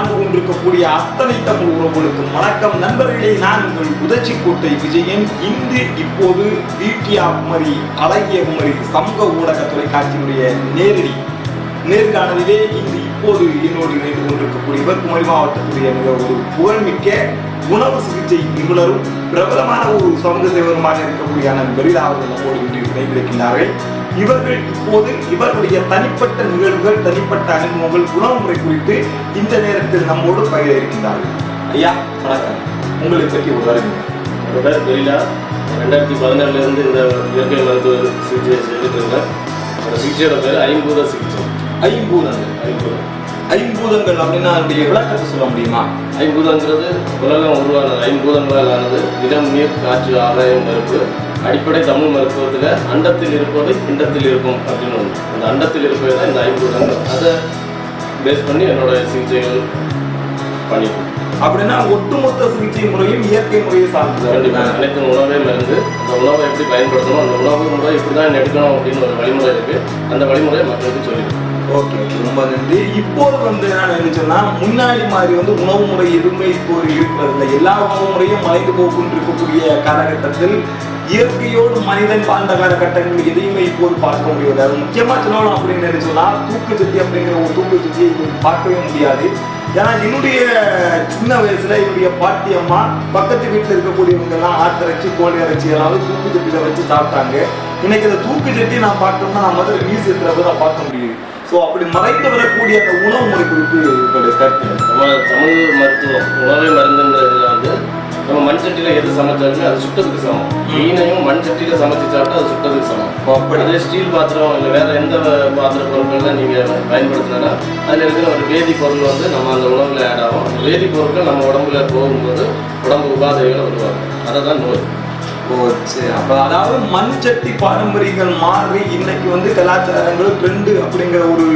வாழ்ந்து கொண்டிருக்கக்கூடிய அத்தனை தமிழ் உறவுகளுக்கும் வணக்கம் நண்பர்களே. நான் உங்கள் உதச்சிக்கோட்டை விஜயன். இன்று இப்போது பியூட்டி ஆஃப் குமரி, அழகிய குமரி சமூக ஊடக தொலைக்காட்சியினுடைய நேர்காணலிலே இன்று இப்போது என்னோடு இணைந்து கொண்டிருக்கக்கூடியவர் குமரி மாவட்டத்துடைய மிக ஒரு புகழ்மிக்க உணவு சிகிச்சை நிபுணரும் பிரபலமான ஒரு சமூக சேவருமாக இருக்கக்கூடிய பெரிதாவது நம்மோடு இன்று இணைந்திருக்கின்றார்கள். இவர்கள் இப்போது இவர்களுடைய தனிப்பட்ட நிகழ்வுகள், தனிப்பட்ட அனுபவங்கள், உணவு முறை குறித்து இந்த நேரத்தில் நம்மோடு பகிர இருக்கின்றார்கள். ஐயா வணக்கம், உங்களை பற்றி ஒரு அறிமுகம். என்னோட பேர் பெரிலா. 2014 இந்த இயற்கை மருத்துவ சிகிச்சை செய்துட்டு இருக்கேன். அந்த சிகிச்சையோட பேர் ஐம்பூத சிகிச்சை. ஐம்பூதங்கள் அப்படின்னா அதனுடைய விளக்கத்தை சொல்ல முடியுமா? ஐம்பூதங்கிறது உலகம் உருவானது, ஐம்பூதங்களால் ஆனது. நிலம், நீர், காற்று, ஆகாயம், நெருப்பு. அடிப்படை தமிழ் மருத்துவத்தில் அண்டத்தில் இருப்பவை பிண்டத்தில் இருக்கும் அப்படின்னு ஒன்று. அந்த அண்டத்தில் இருப்பவை தான் இந்த ஐம்பூதங்கள். அதை பேஸ் பண்ணி என்னோட சிகிச்சைகள் பண்ணிடுவோம். அப்படின்னா ஒட்டுமொத்த சிகிச்சை முறையும் இயற்கை முறையை சார்ந்தது. கண்டிப்பாக அனைத்து உணவே மருந்து. அந்த உணவை எப்படி பயன்படுத்தணும், அந்த உணவு முறை இப்படி தான் எடுக்கணும் அப்படின்னு ஒரு வழிமுறை இருக்குது. அந்த வழிமுறையை மக்களுக்கு சொல்லிடுவோம். ஓகே, ரொம்ப நன்றி. இப்போது நான் என்ன சொன்னா, முன்னாடி மாதிரி உணவு முறை எதுவுமே இப்போது இருக்கிறது இல்லை. எல்லா உணவு முறையும் மறைந்து போக்குன்னு இருக்கக்கூடிய காலகட்டத்தில் இயற்கையோடு மனிதன் வாழ்ந்த காலகட்டங்கள் எதையுமே இப்போது பார்க்க முடியாது. அது முக்கியமா சொல்லணும் அப்படின்னு சொன்னா, தூக்குச்சட்டி அப்படிங்கிற ஒரு தூக்குச்சட்டியை பார்க்கவே முடியாது. ஏன்னா என்னுடைய சின்ன வயசுல என்னுடைய பாட்டி அம்மா பக்கத்து வீட்டில் இருக்கக்கூடியவங்க எல்லாம் ஆட்டிறைச்சி, கோழி இறைச்சி எல்லாம் தூக்குச்சட்டியில வச்சு சாப்பிட்டாங்க. இன்னைக்கு அந்த தூக்குச்சட்டி நான் பார்க்கணும்னா நான் முதல்ல மியூசியத்துல தான் பார்க்க முடியுது. ஸோ அப்படி மறைந்து வரக்கூடிய அந்த உணவு முறை குறித்து உங்களுடைய கருத்து? நம்ம தமிழ் மருத்துவம் உணவை மருந்துங்கிறதுல நம்ம மண் சட்டியில் எது சமைச்சாலுமே அது சுட்டதுக்கு சமம். மீனையும் மண் சட்டியில் சமைச்சு சாப்பிட்டா அது சுட்டதுக்கு சமம். அதே ஸ்டீல் பாத்திரம் இல்லை வேற எந்த பாத்திர பொருட்கள்லாம் நீங்கள் பயன்படுத்தினா அதில் இருக்கிற ஒரு வேதி பொருள் நம்ம அந்த உணவில் ஆட் ஆகும். அந்த வேதி பொருட்கள் நம்ம உடம்புல போகும்போது உடம்பு உபாதைகளை உருவாகும். அதை தான் நோய். அப்ப அதாவது மண் சட்டி பாரம்பரியங்கள் மாறி இன்னைக்கு கலாச்சாரங்கள் ட்ரெண்டு அப்படிங்கிற ஒரு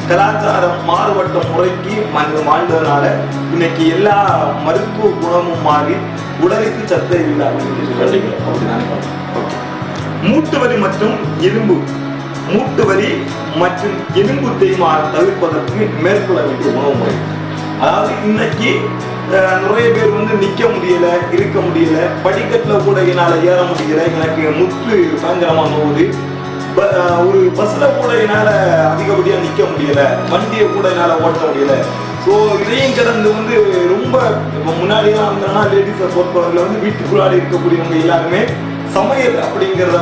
கலாச்சாரம் மாறுபட்ட முறைக்கு மனிதன் வாழ்ந்ததுனால இன்னைக்கு எல்லா மருத்துவ குணமும் மாறி உடலுக்கு சத்தை இல்லை அப்படின்னு. மூட்டு வலி மற்றும் எலும்பு தேய்மானம் தவிர்ப்பதற்கு மேற்கொள்ள வேண்டிய உணவு முறை. அதாவது இன்னைக்கு நிறைய பேர் நிக்க முடியல, இருக்க முடியல, படிக்கட்டுல கூட என்னால ஏற முடியல, எனக்கு முட்டு பயங்கரமா நோவுது, ஒரு பஸ்ல கூட என்னால அதிகப்படியா நிக்க முடியல, வண்டியை கூட என்னால ஓட்ட முடியல. ஸோ இதையும் கடந்து ரொம்ப முன்னாடியெல்லாம் வந்தோம்னா லேடிஸை பொறுத்தவரையில வீட்டுக்குள்ளாடி இருக்கக்கூடியவங்க எல்லாருமே சமையல் அப்படிங்கிறத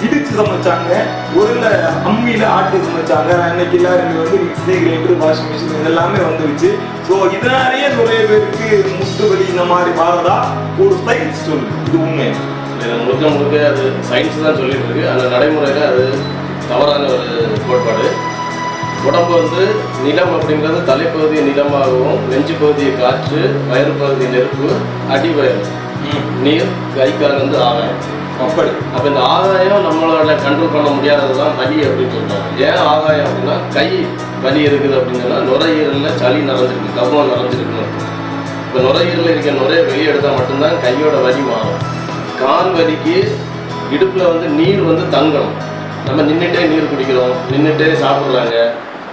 இடிச்சு சமைச்சாங்க, ஒரு அம்மியில ஆட்டி சமைச்சாங்க. இன்னைக்கு எல்லாருமே மிக்ஸி, கிரைண்டர், வாஷிங் மிஷின் இதெல்லாமே வந்துருச்சு. ஸோ இதனாலேயே நிறைய பேருக்கு முட்டு வலி இந்த மாதிரி மாறதா ஒரு சயின்ஸ் சொல்லு. இது உண்மை முழுக்க அது சயின்ஸ் தான் சொல்லிட்டு இருக்கு. அந்த நடைமுறையில் அது தவறான ஒரு கோட்பாடு. உடம்பு நிலம் அப்படிங்கிறது தலைப்பகுதி நிலமாகவும், நெஞ்சு பகுதியை காற்று, வயிறு பகுதி நெருப்பு, அடிவயல் நீர், கை கால் ஆகாயம். அப்படி அப்போ இந்த ஆகாயம் நம்மளோட கண்ட்ரோல் பண்ண முடியாதது தான் வலி அப்படின்னு சொல்றாங்க. ஏன் ஆகாயம் அப்படின்னா கை வலி இருக்குது அப்படின்னு சொன்னா நுரையீரலில் சளி நிறைஞ்சிருக்கு, கபம் நிறைஞ்சிருக்குன்னு. இப்போ நுரையீரலில் இருக்க நுரையை வெளியே எடுத்தால் மட்டும்தான் கையோட வலி மாறும். கால் வலிக்கு இடுப்பில் நீர் தங்கணும். நம்ம நின்றுட்டே நீர் குடிக்கிறோம், நின்றுட்டே சாப்பிட்றாங்க,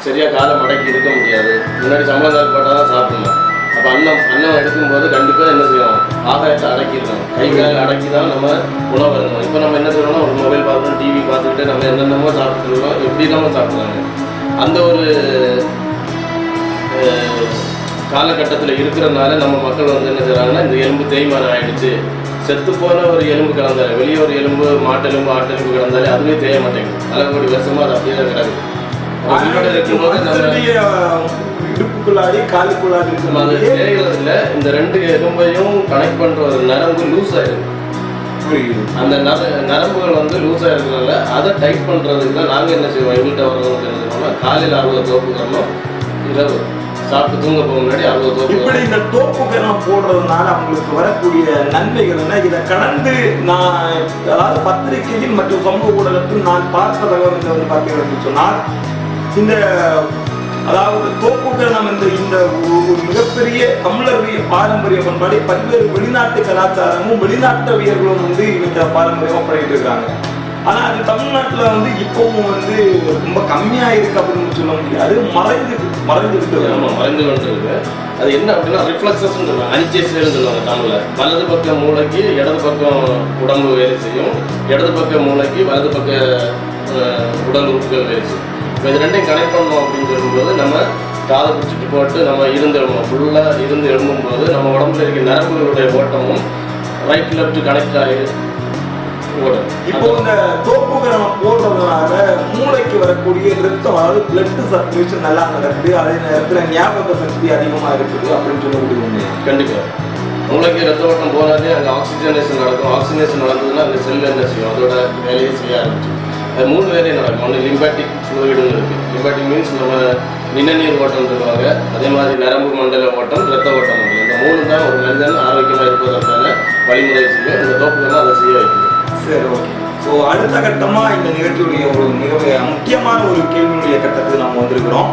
சரியாக காலை மடக்கி இருக்க முடியாது. முன்னாடி சம்பளம் போட்டால் தான் சாப்பிடலாம். அப்போ அன்னம் எடுக்கும்போது கண்டிப்பாக என்ன செய்யணும், ஆகாயத்தை அடக்கிடணும். கை கால் அடக்கி தான் நம்ம உணவு இருக்கணும். இப்போ நம்ம என்ன செய்யணும்னா ஒரு மொபைல் பார்க்கணும், டிவி பார்த்துக்கிட்டு நம்ம என்னென்னமோ சாப்பிட்டுருக்கோம், எப்படி நம்ம சாப்பிட்றாங்க. அந்த ஒரு காலகட்டத்தில் இருக்கிறதுனால நம்ம மக்கள் என்ன செய்கிறாங்கன்னா, இந்த எலும்பு தேய்மானம் ஆகிடுச்சு, செத்து போன ஒரு எலும்பு கிடந்தாலே, வெளியே ஒரு எலும்பு மாட்டெலும்பு ஆட்டெலும்பு கிடந்தாலே அதுவே தேய மாட்டேங்குது. தலைமுடி வருஷமாக அது அப்படியே தான் கிடக்குது. இந்த ரெண்டு எலும்பையும் கனெக்ட் பண்ற ஒரு நரம்பு லூஸ் ஆயிருக்கு. அந்த நரம்புகள் லூஸ் ஆயிருக்கிறதுனால அதை டைட் பண்றதுக்கு தான் நாங்க என்ன செய்வோம், எங்கள்கிட்ட வர்றவங்க என்ன செய்வோம்னா காலையில் 60 தோப்பு கரணம், இரவு சாப்பிட்டு தூங்க போக முன்னாடி 60 தோப்பு. இப்படி இந்த தோப்பு கரணம் போடுறதுனால அவங்களுக்கு வரக்கூடிய நன்மைகள் என்ன? இதை கடந்து நான் அதாவது பத்திரிகையில் மற்றும் சமூக ஊடகத்தில் நான் பார்த்த தகவல் பார்த்தீங்கன்னு சொன்னால், இந்த அதாவது தோப்புக்கரணம் என்ற இந்த ஒரு மிகப்பெரிய தமிழருடைய பாரம்பரிய பண்பாடு பல்வேறு வெளிநாட்டு கலாச்சாரமும் வெளிநாட்டவியர்களும் இன்னைக்கு பாரம்பரியமா பண்ணிட்டு இருக்காங்க. ஆனா அது தமிழ்நாட்டுல வந்து இப்பவும் வந்து ரொம்ப கம்மியா இருக்கு அப்படின்னு சொல்ல முடியாது. மறைந்து கொண்டு இருக்கு. அது என்ன அப்படின்னா ரிஃப்ளெக்ஸஸ் சொல்லுவாங்க, அனிச்சேஸ்ன்னு சொல்லுவாங்க தமிழ்ல. வலது பக்க மூளைக்கு இடது பக்கம் உடம்பு வேலை செய்யும், இடது பக்க மூளைக்கு வலது பக்க உடல் உறுப்புகள் வேலை செய்யும். இப்போ இது ரெண்டையும் கனெக்ட் பண்ணோம் அப்படின்னு சொல்லும்போது நம்ம காதை பிடிச்சிட்டு போட்டு நம்ம இருந்து எழும்பணும். ஃபுல்லாக இருந்து எழும்பும்போது நம்ம உடம்புல இருக்க நரம்புகளுடைய ஓட்டமும் ரைட் லெஃப்ட் கனெக்ட் ஆகி ஓடும். இப்போ இந்த தோப்புகரணம் போடுறதுனால மூளைக்கு வரக்கூடிய ரத்தம், அதாவது பிளட் சர்க்குலேஷன் நல்லா நடக்குது, அதே நேரத்தில் ஞாபக சக்தி அதிகமா இருக்குது அப்படின்னு சொல்லக்கூடிய உண்மை. கண்டிப்பா மூளைக்கு ரத்த ஓட்டம் போனாலே அங்கே ஆக்சிஜனேஷன் நடக்கும். ஆக்சிஜனேஷன் நடந்ததுன்னா அந்த செல் என்ன செய்யும், அதோட வேலையை செய்ய ஆரம்பிச்சு. அது 3 வேலையும் நடக்கும். ஒன்று லிம்பாட்டிக் ஃப்ளூயிடுன்னு இருக்குது. லிம்பாட்டிக் மீன்ஸ் நம்ம நிணநீர் ஓட்டம் சொல்லுவாங்க, அதே மாதிரி நரம்பு மண்டல ஓட்டம், ரத்த ஓட்டம். இந்த 3 தான் ஒரு மனிதன் ஆரோக்கியமாக இருப்பதற்கான வழிமுறை செய்யும். இந்த தோப்புகள்லாம் அதை செய்ய வைக்குது. சரி, ஓகே. ஸோ அடுத்த கட்டமாக இந்த நிகழ்ச்சியுடைய ஒரு மிக முக்கியமான ஒரு கேள்வியுடைய கட்டத்துக்கு நம்ம வந்திருக்கிறோம்.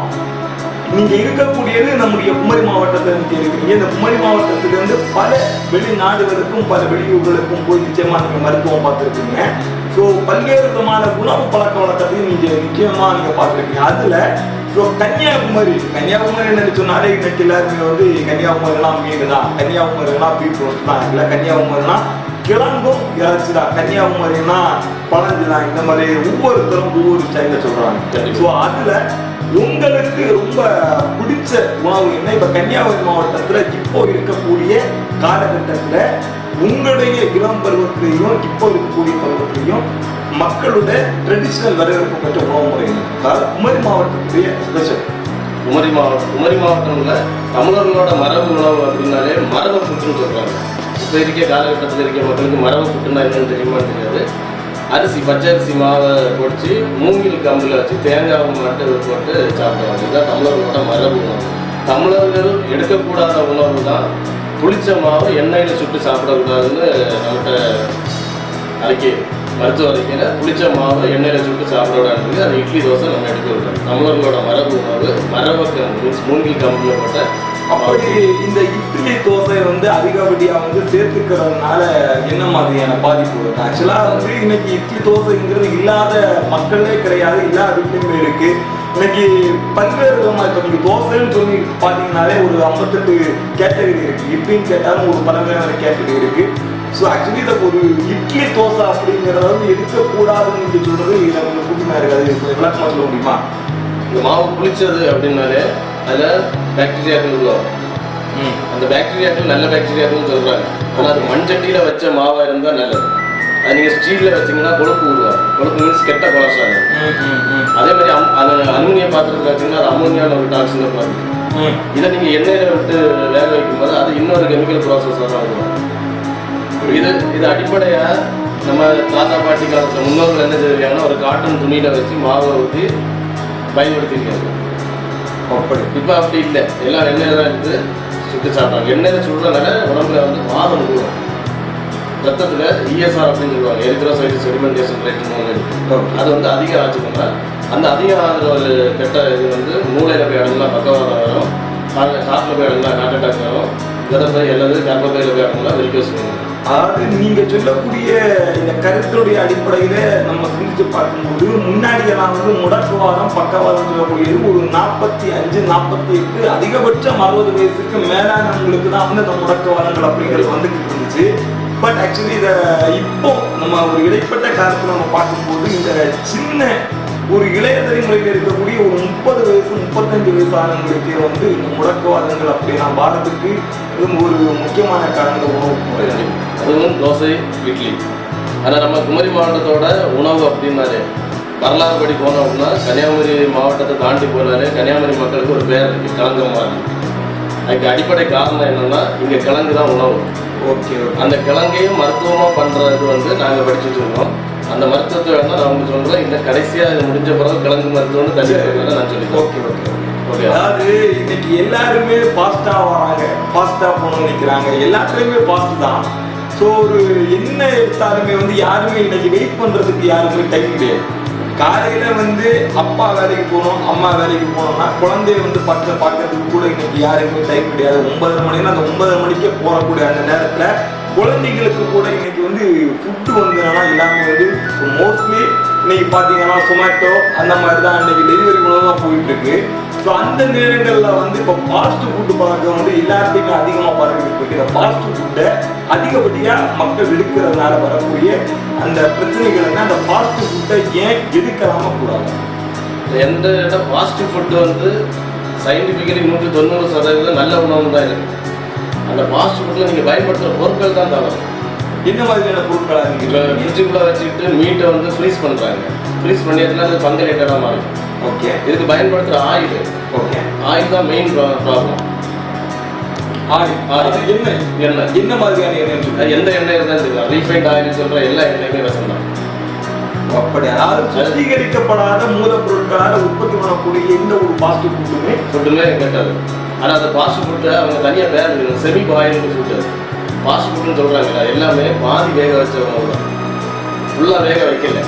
நீங்கள் இருக்கக்கூடியது நம்முடைய குமரி மாவட்டத்தில் இருக்கீங்க. இந்த குமரி மாவட்டத்திலிருந்து பல வெளிநாடுகளுக்கும் பல வெளியூர்களுக்கும் போய் நிச்சயமாக நீங்கள் மருத்துவம் பார்த்துருக்கீங்க. ஸோ பல்வேறு விதமான உணவு பழக்க வழக்கத்தையும் நிச்சயமாக நீங்கள் பார்த்துருக்கீங்க. அதில் ஸோ கன்னியாகுமரி என்னன்னு சொன்னாலே இன்னைக்கு எல்லாருமே வந்து கன்னியாகுமரிலாம் மீன் தான், கன்னியாகுமரிலாம் பீஃப் ரோஸ்ட் தான், இல்லை கன்னியாகுமரினா கிழங்கும் இறைச்சி தான், கன்னியாகுமரினா பழஞ்சு தான். இந்த மாதிரி ஒவ்வொருத்தரும் ஒவ்வொரு ஸ்டைல சொல்றாங்க. ஸோ அதுல உங்களுக்கு ரொம்ப பிடிச்ச உணவு என்ன? இப்ப கன்னியாகுமரி மாவட்டத்துல இப்போ இருக்கக்கூடிய காலகட்டத்துல உங்களுடைய இளம் பருவத்திலையும் இப்போ இருக்கக்கூடிய பருவத்திலையும் மக்களுடைய ட்ரெடிஷனல் வரவேற்பு பெற்ற உணவு முறை, அதாவது குமரி மாவட்டத்துடைய ஸ்பெஷல். குமரி மாவட்டம்ல தமிழர்களோட மரபு உணவு அப்படின்னாலே மரபு புட்டுன்னு சொல்றாங்க. இப்போ இருக்க காலகட்டத்தில் இருக்க மக்களுக்கு மரபு புட்டுன்னா என்னன்னு தெரியுமான்னு தெரியாது. அரிசி, பச்சரிசி மாவை பொடிச்சு மூங்கில் கம்பில் வச்சு தேங்காய் மட்டும் போட்டு சாப்பிடுவாங்க. இதுதான் தமிழர்களோட மரபு உணவு. தமிழர்கள் எடுக்கக்கூடாத உணவு தான் புளிச்ச மாவை எண்ணெயில் சுட்டு சாப்பிடக்கூடாதுன்னு நம்மகிட்ட மருத்துவ அறிக்கையில் புளிச்ச மாவை எண்ணெயில் சுட்டு சாப்பிடக்கூடாது. அது இட்லி தோசை நம்ம எடுக்க விடுறோம். தமிழர்களோட மரபு உணவு மரபக்கம் மீன்ஸ் மூங்கில் கம்பில் போட்ட. அப்படி இந்த இட்லி தோசை வந்து அதிகப்படியா வந்து சேர்த்துக்கிறதுனால என்ன மாதிரியான பாதிப்பு வருது? ஆக்சுவலா வந்து இன்னைக்கு இட்லி தோசைங்கிறது இல்லாத மக்களே கிடையாது, இல்லாத வீட்லையுமே இருக்கு. இன்னைக்கு பல்வேறு விதமா இப்போ நீங்க தோசைன்னு சொல்லி பார்த்தீங்கன்னாலே ஒரு 58 கேட்டகரி இருக்கு. இட்லின்னு கேட்டாலும் ஒரு பலவகையான கேட்டகரி இருக்கு. ஸோ ஆக்சுவலி இதை ஒரு இட்லி தோசை அப்படிங்கிறத வந்து எடுக்கக்கூடாதுன்னு சொல்றது இதில் கொஞ்சம் புதுமையாக இருக்காது. விளக்கமாக சொல்ல முடியுமா? இந்த மாவு புளிச்சது அப்படின்னாலே அதில் பாக்டீரியாக்கள் உள்ளோம். அந்த பாக்டீரியாக்கள் நல்ல பாக்டீரியாக்கள் சொல்கிறாங்க. ஆனால் அது மண்சட்டியில் வச்ச மாவாக இருந்தால் நல்லது. அது நீங்கள் ஸ்டீலில் வச்சிங்கன்னா கொழுப்பு உருவாகும். கொழுப்பு மீன்ஸ் கெட்ட கொலஸ்ட்ரால். அதே மாதிரி அலுமினிய பாத்திரத்தில் வச்சிங்கன்னா அது அமோனியான ஒரு டாக்ஸின் பாருங்க. இதை நீங்கள் எண்ணெயில் விட்டு வேக வைக்கும்போது அது இன்னொரு கெமிக்கல் ப்ராசஸாக தான் இருக்கும். இது அடிப்படையாக நம்ம தாத்தா பாட்டி காலத்தில் முன்னோர்கள் என்ன செய்வாங்கன்னா ஒரு காட்டன் துணியில் வச்சு மாவை ஊற்றி பயன்படுத்தியிருக்காங்க. இப்போ அப்படி இல்லை, எல்லாம் எண்ணெயில் தான் எடுத்து சுட்டு சாப்பிட்றாங்க. எண்ணெயில் சுடுறதுனால உடம்புல வந்து வாதம் உருவாங்க. ரத்தத்தில் இஎஸ்ஆர் அப்படின்னு சொல்லுவாங்க, எரித்ரோசைட் செடிமெண்டேஷன் ரேட்டுன்னு. அது வந்து அதிகம் ஆச்சுன்னா அந்த அதிகம் ஆகிற ஒரு கெட்ட இது வந்து மூளையில் போய் அடங்கலாம் பக்கவாதம் வரும், காட்டில் போய் அடங்கலாம் ஹார்ட் அட்டாக் வரும், விதப்பை எல்லாது கர்ப்பப்பையில் போய் அடங்கலாம் வெரிகோஸ் வரும். அதாவது நீங்க சொல்லக்கூடிய இந்த கருத்துடைய அடிப்படையில நம்ம சிந்திச்சு பார்க்கும்போது முன்னாடியெல்லாம் வந்து முடக்குவாதம் பக்கவாதம் சொல்லக்கூடியது ஒரு 45, 48 அதிகபட்சம் 60 வயசுக்கு மேலானவங்களுக்கு தான் வந்து அந்த முடக்குவாதங்கள் அப்படிங்கிறது வந்துட்டு இருந்துச்சு. பட் ஆக்சுவலி இதை இப்போ நம்ம ஒரு இடைப்பட்ட காலத்தில் நம்ம பார்க்கும்போது இந்த சின்ன ஒரு இளைய தலைமுறையில் இருக்கக்கூடிய ஒரு 30 வயசு 35 வயசானவங்களுக்கு வந்து இந்த முடக்குவாதங்கள் அப்படின்னா பாரதத்துக்கு ஒரு முக்கியமான காரணங்கள் உணவு முறை. அதுவும் தோசை, இட்லி. ஆனால் நம்ம குமரி மாவட்டத்தோட உணவு அப்படின்னாலே வரலாறு படி போனோம் அப்படின்னா கன்னியாகுமரி மாவட்டத்தை தாண்டி போனாலே கன்னியாகுமரி மக்களுக்கு ஒரு பேர் இருக்குது, கிழங்கம்மா. அதுக்கு அடிப்படை காரணம் என்னென்னா இங்கே கிழங்கு தான் உணவு. ஓகே, அந்த கிழங்கையும் மருத்துவமாக பண்ணுறது வந்து நாங்கள் படிச்சு வச்சுருக்கோம். அந்த மருத்துவத்தை வேணால் நான் அவங்க சொல்கிறேன். இந்த கடைசியாக இது முடிஞ்ச பிறகு கிழங்கு மருத்துவம்னு தனி நான் சொல்லிட்டேன். Okay okay okay. அதாவது இன்னைக்கு எல்லாருமே ஃபாஸ்ட்டாக வராங்க, ஃபாஸ்ட்டாக போகணும்னு நினைக்கிறாங்க. எல்லாத்துலேயுமே ஃபாஸ்ட் தான். ஸோ ஒரு என்ன எடுத்தாலுமே வந்து யாருமே இன்னைக்கு வெயிட் பண்ணுறதுக்கு யாருமே டைம் கிடையாது. காலையில் வந்து அப்பா வேலைக்கு போகணும், அம்மா வேலைக்கு போகணும்னா குழந்தைய வந்து பார்க்கறதுக்கு கூட இன்னைக்கு யாருக்குமே டைம் கிடையாது. 9:30 மணினா அந்த 9:30 மணிக்கே போகக்கூடிய அந்த நேரத்தில் குழந்தைங்களுக்கு கூட இன்னைக்கு வந்து ஃபுட்டு வந்து எல்லாமே வந்து மோஸ்ட்லி இன்னைக்கு பார்த்தீங்கன்னா சொமேட்டோ அந்த மாதிரி தான் இன்னைக்கு டெலிவரி உணவாக போயிட்டு இருக்கு. ஸோ அந்த நேரங்களில் வந்து இப்போ ஃபாஸ்ட் ஃபுட்டு பழக்கம் வந்து எல்லாத்தையுமே அதிகமாக பரவிட்டு இருக்கு. இந்த ஃபாஸ்ட் ஃபுட்டை அதிகப்படியாக மக்கள் எடுக்கிறதுனால வரக்கூடிய அந்த பிரச்சனைகள் என்ன, அந்த ஃபாஸ்ட் ஃபுட்டை ஏன் எடுக்கலாம கூடாது? எந்த இடம் ஃபாஸ்ட் ஃபுட்டு வந்து சயின்டிஃபிக்கலி 190% நல்ல உணவு தான் இருக்குது. அந்த ஃபாஸ்ட் ஃபுட்டில் நீங்கள் பயன்படுத்துகிற பொருட்கள் தான் தவறு. என்ன மாதிரியான பொருட்களாக இருக்குது? இப்போ ஃப்ரிட்ஜுக்குள்ளே வச்சுக்கிட்டு மீட்டை வந்து ஃப்ரீஸ் பண்ணுறாங்க. ஃப்ரீஸ் பண்ணியதுனால அது பங்கலேட்டடாக மாறும். ஓகே. இதுக்கு பயன்படுத்துகிற ஆயில், ஓகே, ஆயில் தான் மெயின் ப்ராப்ளம். என்ன மாதிரியான எண்ணெய்? எந்த எண்ணெய் இருந்தாலும் தெரியும். ரீஃபைண்ட் ஆயில் சொல்கிற எல்லா எண்ணெயுமே விஷம் தான். அப்படி அதாவது சுத்திகரிக்கப்படாத மூலப்பொருட்களால் உற்பத்தி பண்ணக்கூடிய எந்த ஒரு ஃபாஸ்ட் ஃபுட்டுமே கேட்டாது. ஆனால் அந்த ஃபாஸ்ட் ஃபுட்டை அவங்க தனியாக பேர் செமி பாயில்டு ஃபுட்டு ஃபாஸ்ட் ஃபுட்டுன்னு சொல்கிறாங்களா, எல்லாமே பாதி வேக வச்ச உணவு தான், ஃபுல்லாக வேக வைக்கல.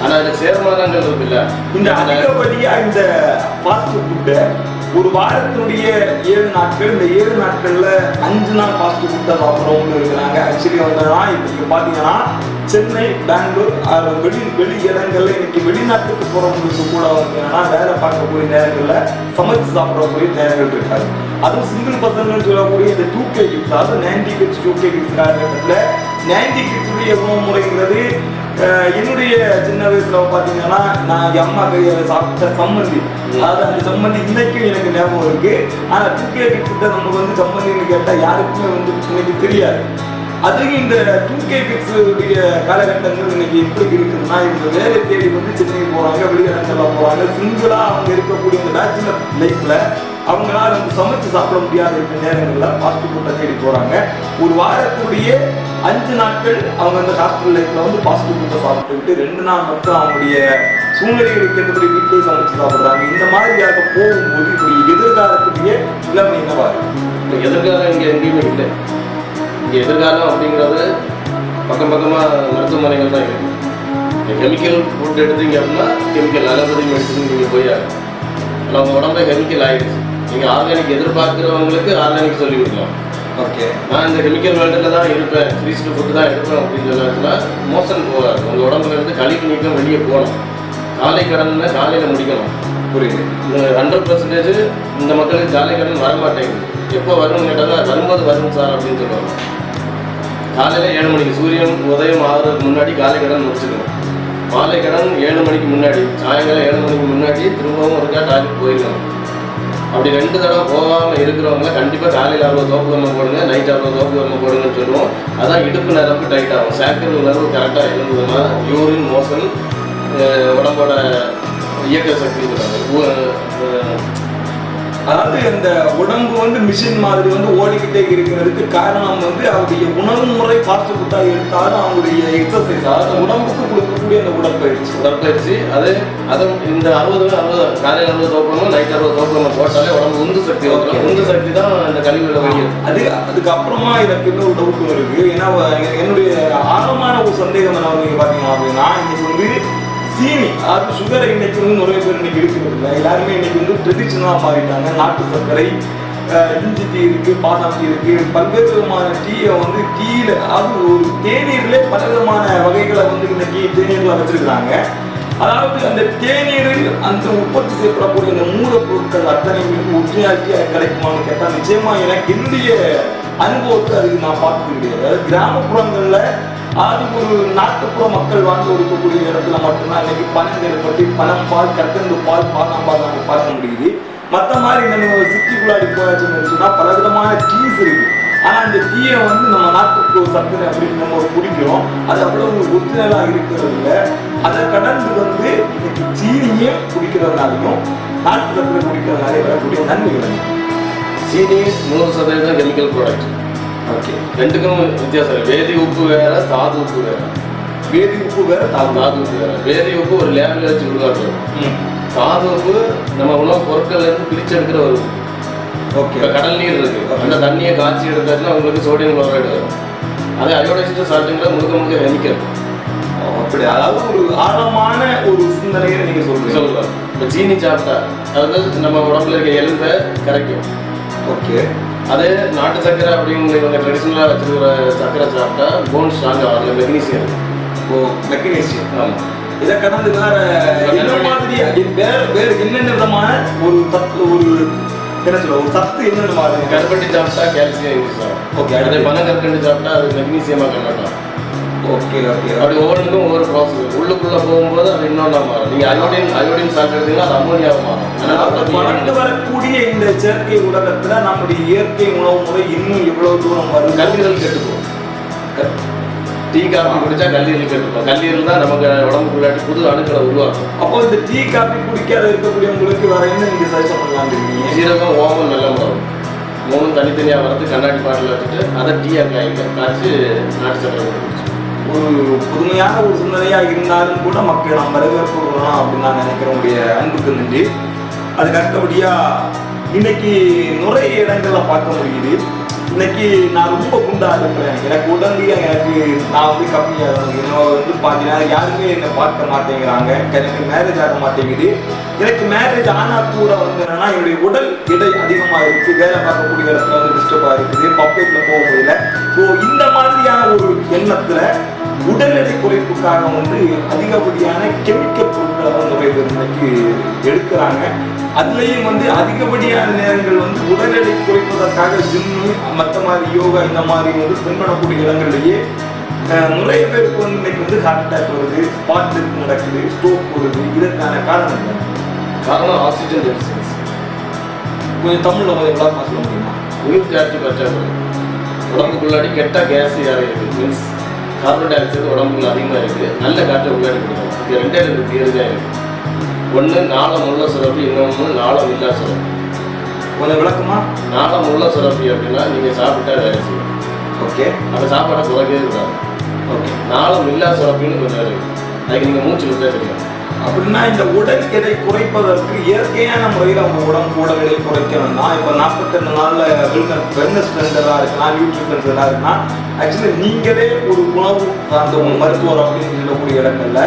ஆனால் அதில் சேர்மானங்கள் இருக்குல்ல, இந்த அதிகப்படியாக இந்த ஃபாஸ்ட் ஃபுட்டை ஒரு வாரத்தினுடைய 7 நாட்கள், இந்த 7 நாட்களில் 5 நாள் ஃபாஸ்ட் ஃபுட்டை சாப்பிட்றவங்க இருக்கிறாங்க. ஆக்சுவலி வந்தோம்னா இப்போ நீங்கள் பார்த்தீங்கன்னா சென்னை, பெங்களூர், வெளி இடங்கள்ல இன்னைக்கு வெளிநாட்டுக்கு போகிறவங்களுக்கு கூட வந்து என்னன்னா வேலை பார்க்கக்கூடிய நேரங்களில் சமைச்சு சாப்பிடக்கூடிய நேரங்கள் இருக்காது. அதுவும் சிங்கிள் பர்சன்ட்னு சொல்லக்கூடிய இந்த 2K கிட்ஸ், அதாவது 90 கிட்ஸ் 2K கிட்ஸ் காலகட்டத்தில் 90 கிட்ஸுடைய உணவு முறைங்கிறது என்னுடைய சின்ன வயசுல பார்த்தீங்கன்னா நான் அம்மா கையால் சாப்பிட்ட சம்மந்தி, அதாவது அந்த சம்மந்தி இன்னைக்கும் எனக்கு ஞாபகம் இருக்கு. ஆனால் 2K கிட்ஸ்கிட்ட நம்ம வந்து சம்மந்தின்னு கேட்டால் யாருக்குமே வந்து இன்னைக்கு தெரியாது. அதுவும் இந்த 2K கிட்ஸ் உடைய காலகட்டங்கள் இன்னைக்கு எப்படி இருக்குதுன்னா, இவங்க வேலை தேடி வந்து சென்னைக்கு போறாங்க, வெளியிடங்கள்லாம் போறாங்க. சிங்கிளா அவங்க இருக்கக்கூடிய இந்த பேச்சுலர் லைஃப்ல அவங்களால வந்து சமைச்சு சாப்பிட முடியாத இருக்கிற நேரங்களில் ஃபாஸ்ட் ஃபுட்டை தேடி போறாங்க. ஒரு வாரத்துடைய 5 நாட்கள் அவங்க அந்த ஹாஸ்டல் லைஃப்ல வந்து ஃபாஸ்ட் ஃபுட்டை சாப்பிட்டுக்கிட்டு 2 நாள் மட்டும் அவங்களுடைய சூழ்நிலைகளுக்கு ஏற்றபடி வீட்டிலே சமைச்சு சாப்பிட்றாங்க. இந்த மாதிரியாக போகும்போது இப்படி எதிர்காலத்துடைய நிலைமை என்னவா இருக்கு? எதிர்காலம் இங்கே எங்கேயுமே இல்லை. இங்கே எதிர்காலம் அப்படிங்கிறது பக்கமாக மருத்துவமனைகள் தான் இருக்குது. கெமிக்கல் ஃபுட் எடுத்தீங்க அப்படின்னா கெமிக்கல் அலோபதி மெடிசன் நீங்கள் போய் ஆகும். ஆனால் அவங்க உடம்பே கெமிக்கல் ஆகிடுச்சு. நீங்கள் ஆர்கானிக் எதிர்பார்க்குறவங்களுக்கு ஆர்கானிக் சொல்லி கொடுக்கலாம். ஓகே, நான் இந்த கெமிக்கல் வேல்டில் தான் இருப்பேன், ஃப்ரீஸ்டு ஃபுட்டு தான் எடுப்பேன் அப்படின்னு சொல்லச்சுன்னா மோசன் போகாது. உங்கள் உடம்புல இருந்து கழிவு நீக்கம் வெளியே போகணும். காலை கடனை காலையில் முடிக்கணும். புரியுது. 100% இந்த மக்களுக்கு காலை கடன் வர மாட்டேங்குது. எப்போ வரும்னு கேட்டால் வரும்போது வரும் சார் அப்படின்னு சொல்லுவாங்க. காலையில் 7 மணிக்கு சூரியன் உதயம் ஆகிறதுக்கு முன்னாடி காலை கடன் முடிச்சுக்கணும். மாலை கடன் 7 மணிக்கு முன்னாடி, சாயங்காலம் 7 மணிக்கு முன்னாடி திரும்பவும் ஒருக்கா டாய்லெட் போயிருக்கணும். அப்படி 2 தடவை போகாமல் இருக்கிறவங்க கண்டிப்பாக காலையில் அவ்வளோ தோப்பு வர்மம் போடுங்க, நைட் அவ்வளோ தோப்பு வர்மம் போடுங்கன்னு சொல்லுவோம். அதான் இடுப்பு நரம்பு டைட் ஆகும். சேக்கல் நரம்பு கரெக்டாக இருந்ததுன்னா யூரின் மோஷன் உடம்போட இயக்க சக்தி சொல்கிறாங்க. அதாவது அந்த உடம்பு வந்து மிஷின் மாதிரி வந்து ஓடிக்கிட்டே இருக்கிறதுக்கு காரணம் வந்து அவருடைய உணவு முறை ஃபாஸ்ட் ஃபுட்டாக எடுத்தாலும் அவங்களுடைய எக்ஸசைஸ், அதாவது உடம்புக்கு கொடுக்கக்கூடிய அந்த உடற்பயிற்சி அதை இந்த 60 காலையில் 60 தோப்பணும், நைட் 60 தோப்பணும் போட்டாலே உடம்பு உந்து சக்தி வரும். உந்து சக்தி தான் அந்த கழிவுகளை வெளியே. அதுக்கப்புறமா எனக்கு இன்னொரு டவுட்டும் இருக்கு. ஏன்னா என்னுடைய ஆழமான ஒரு சந்தேகம் என்ன வந்து பார்த்தீங்க அப்படின்னா, இன்னைக்கு வந்து சீனி, அதாவது சுகரை இன்னைக்கு வந்து நிறைய பேர் இன்னைக்கு எடுக்கிறது இல்லை. எல்லாருமே இன்னைக்கு வந்து ட்ரெடிஷனலாக மாறிட்டாங்க. நாட்டு சர்க்கரை, இஞ்சி டீ இருக்கு, பாதாம் டீ இருக்கு, பல்வேறு விதமான டீயை வந்து டீயில, அதாவது ஒரு தேநீர்ல பல விதமான வகைகளை வந்து இன்னைக்கு தேநீர்ல வச்சிருக்கிறாங்க. அதாவது அந்த தேநீரில் அந்த உற்பத்தி செய்யப்படக்கூடிய இந்த மூலப்பொருட்கள் அத்தனைகளுக்கு ஒரிஜினாலிட்டியாக கிடைக்குமான்னு கேட்டால் நிச்சயமா எனக்கு என்னுடைய அனுபவத்தை அதுக்கு நான் பார்த்தது கிடையாது. அதாவது கிராமப்புறங்கள்ல அது ஒரு நாட்டுப்புற மக்கள் வாழ்ந்து இருக்கக்கூடிய இடத்துல மட்டும்தான் இன்னைக்கு பனங்கள் பற்றி பனம் பால், கற்கண்டு பால், பாதாம் பால் நம்ம பார்க்க முடியுது. மற்ற மாதிரி நம்ம சிட்டிக்குள்ளாடி போயாச்சுன்னு சொன்னா பல விதமான டீஸ் இருக்கு. ஆனா அந்த டீயை வந்து நம்ம நாட்டுக்கு சர்க்கரை அப்படின்னு நம்ம குடிக்கிறோம். அது அவ்வளவு ஒரிஜினலா இருக்கிறது இல்லை. அதை கடந்து வந்து இன்னைக்கு சீனியை குடிக்கிறதுனாலையும் நாட்டு சர்க்கரை குடிக்கிறதுனாலே வரக்கூடிய நன்மைகள். சீனி 100% கெமிக்கல் ப்ராடக்ட். ஓகே, ரெண்டுக்கும் வித்தியாசம். வேதி உப்பு வேற, தாது உப்பு வேற. வேதி உப்பு வேற, தாது உப்பு வேற. வேதி உப்பு ஒரு லேபில் வச்சு உருவாக்குறது. தாது உப்பு நம்ம உணவு பொருட்கள்ல இருந்து பிரிச்சு எடுக்கிற ஒரு ஓகே. கடல் நீர் இருக்கு, அந்த தண்ணியை காய்ச்சி எடுத்தாச்சுன்னா உங்களுக்கு சோடியம் குளோரைடு வரும். அதே அயோடைஸ்டு சால்ட்டுங்கிற முழுக்க கெமிக்கல். அப்படி அதாவது ஒரு ஆழமான ஒரு சிந்தனையை நீங்க சொல்றீங்க. இப்போ சீனி சாப்பிட்டா அதாவது நம்ம உடம்புல இருக்க எலும்பை கரைக்கும். ஓகே. அதே நாட்டு சர்க்கரை அப்படின்னு இவங்க ட்ரெடிஷ்னலாக வச்சுருக்கிற சர்க்கரை சாப்பிட்டா போன் ஸ்ட்ராங் ஆகல, மெக்னீசியம். ஓ மெக்னீசியம். ஆமாம். இதை கடந்து வேற என்ன மாதிரி வேற என்னென்ன விதமான ஒரு சத்து ஒரு என்ன சொல்ல ஒரு சத்து என்னென்ன மாதிரி கருப்பட்டி சாப்பிட்டா கால்சியம் யூஸ் ஆகும். ஓகே. அதே பனங்கற்கண்டு சாப்பிட்டா அது மெக்னீசியமாக கன்வெர்ட் ஆகும். Okay okay. அப்படி ஒவ்வொன்றுக்கும் ஒவ்வொரு ப்ராசஸ் உள்ளுக்குள்ளே போகும்போது அது இன்னொன்றா மாறும். நீங்கள் அயோடின் சாப்பிட்டு எடுத்தீங்கன்னா அது அமோனியாக மாறும். வளர்ந்து வரக்கூடிய இந்த செயற்கை உலகத்துல நம்முடைய இயற்கை உணவு முறை இன்னும் எவ்வளவு தூரம் வரும்? கல்லீரல் கெட்டுப்போம். டீ காஃபி குடிச்சா கல்லீரல் கெட்டுப்போம். கல்லீரல் தான் நமக்கு உடம்புக்குள்ளாட்டி புது அணுக்களை உருவாக்கும். அப்போ இந்த டீ காஃபி குடிக்காத இருக்கக்கூடியவங்களுக்கு வேற என்ன நீங்க சஜஷன் பண்ணலாம்ன்றீங்க? சீரகம் ஓமம் நல்லா வரும். மூணும் தனித்தனியாக வறுத்து கண்ணாடி பாட்டில் வச்சுட்டு அதை டீயாக காய்ச்சி நாட்டு சக்கரை போட்டு குடிச்சு. ஒரு புதுமையான ஒரு சிந்தனையா இருந்தாலும் கூட மக்கள் நம்ம வரவேற்பு வரலாம் அப்படின்னு நான் நினைக்கிறோடைய அன்புக்கு நன்றி. அதுக்கு அடுத்தபடியா இன்னைக்கு நிறைய இடங்கள்ல பார்க்க முடியுது. இன்னைக்கு நான் ரொம்ப குண்டா இருக்கிறேன், எனக்கு உடனடியா எனக்கு நான் வந்து கம்மியாக வந்து பார்த்தீங்கன்னா யாருமே என்னை பார்க்க மாட்டேங்கிறாங்க, எனக்கு மேரேஜ் ஆக மாட்டேங்குது. எனக்கு மேரேஜ் ஆனால் கூட வந்து என்னன்னா என்னுடைய உடல் எடை அதிகமாக இருக்குது, வேலை பார்க்கக்கூடிய இடத்துல வந்து டிஸ்டர்பாக இருக்குது, பப்ளிக்ல போக முடியல. ஸோ இந்த மாதிரியான ஒரு எண்ணத்தில் உடல் எடை குறைப்புக்காக வந்து அதிகப்படியான கெமிக்கல் பொருட்களை வந்து நிறைய பேர் இன்னைக்கு எடுக்கிறாங்க. அதுலேயும் வந்து அதிகப்படியான நேரங்கள் வந்து உடல் எடை குறைப்பதற்காக ஜிம்மு மற்ற மாதிரி யோகா இந்த மாதிரி வந்து ஸ்பெண்ட் பண்ணக்கூடிய இடங்கள்லேயே நிறைய பேருக்கு வந்து இன்னைக்கு வந்து ஹார்ட் அட்டாக் வருது, ஸ்பாட் டெத் நடக்குது, ஸ்ட்ரோக் வருது. இதற்கான காரணம் என்ன? காரணம் ஆக்சிஜன் டெஃபிஷியன்சி. கொஞ்சம் தமிழில் கொஞ்சம் விளக்கமாக சொல்ல முடியுமா? உயிர் காற்று பற்றாக்குறை. உடம்புக்குள்ளாடி கெட்ட கேஸ் யாரும் இருக்குது, மீன்ஸ் கார்பன் டை ஆக்சைடு உடம்புக்குள்ள அதிகமாக இருக்குது, நல்ல காற்றை உள்ளாடி கொடுக்கணும். இது ரெண்டே ரெண்டு தியரி தான் இருக்குது. ஒன்று நாளம் உள்ள சுரப்பி, இன்னொன்று நாளம் இல்லா சுரப்பி. கொஞ்சம் விளக்கமா? நாளம் உள்ள சுரப்பி அப்படின்னா நீங்கள் சாப்பிட்டா வேலை செய்யும். ஓகே. அந்த சாப்பாடை குறைக்கவே கூடாது. ஓகே. நாளம் இல்லா சுரப்பின்னு கொஞ்சம் இருக்குது, அதுக்கு நீங்கள் மூச்சு விட்டா தெரியும். அப்படின்னா இந்த உடல் எடை குறைப்பதற்கு இயற்கையான முறையில் அவங்க உடல் எடை குறைக்கணும்னா இப்போ 42 நாளில் வெல்னஸ் சென்டராக இருக்குன்னா, நியூட்ரிஷன் சென்டராக இருக்குன்னா, ஆக்சுவலி நீங்களே ஒரு உணவு சார்ந்த ஒரு மருத்துவர் அப்படின்னு சொல்லக்கூடிய இடங்கள்ல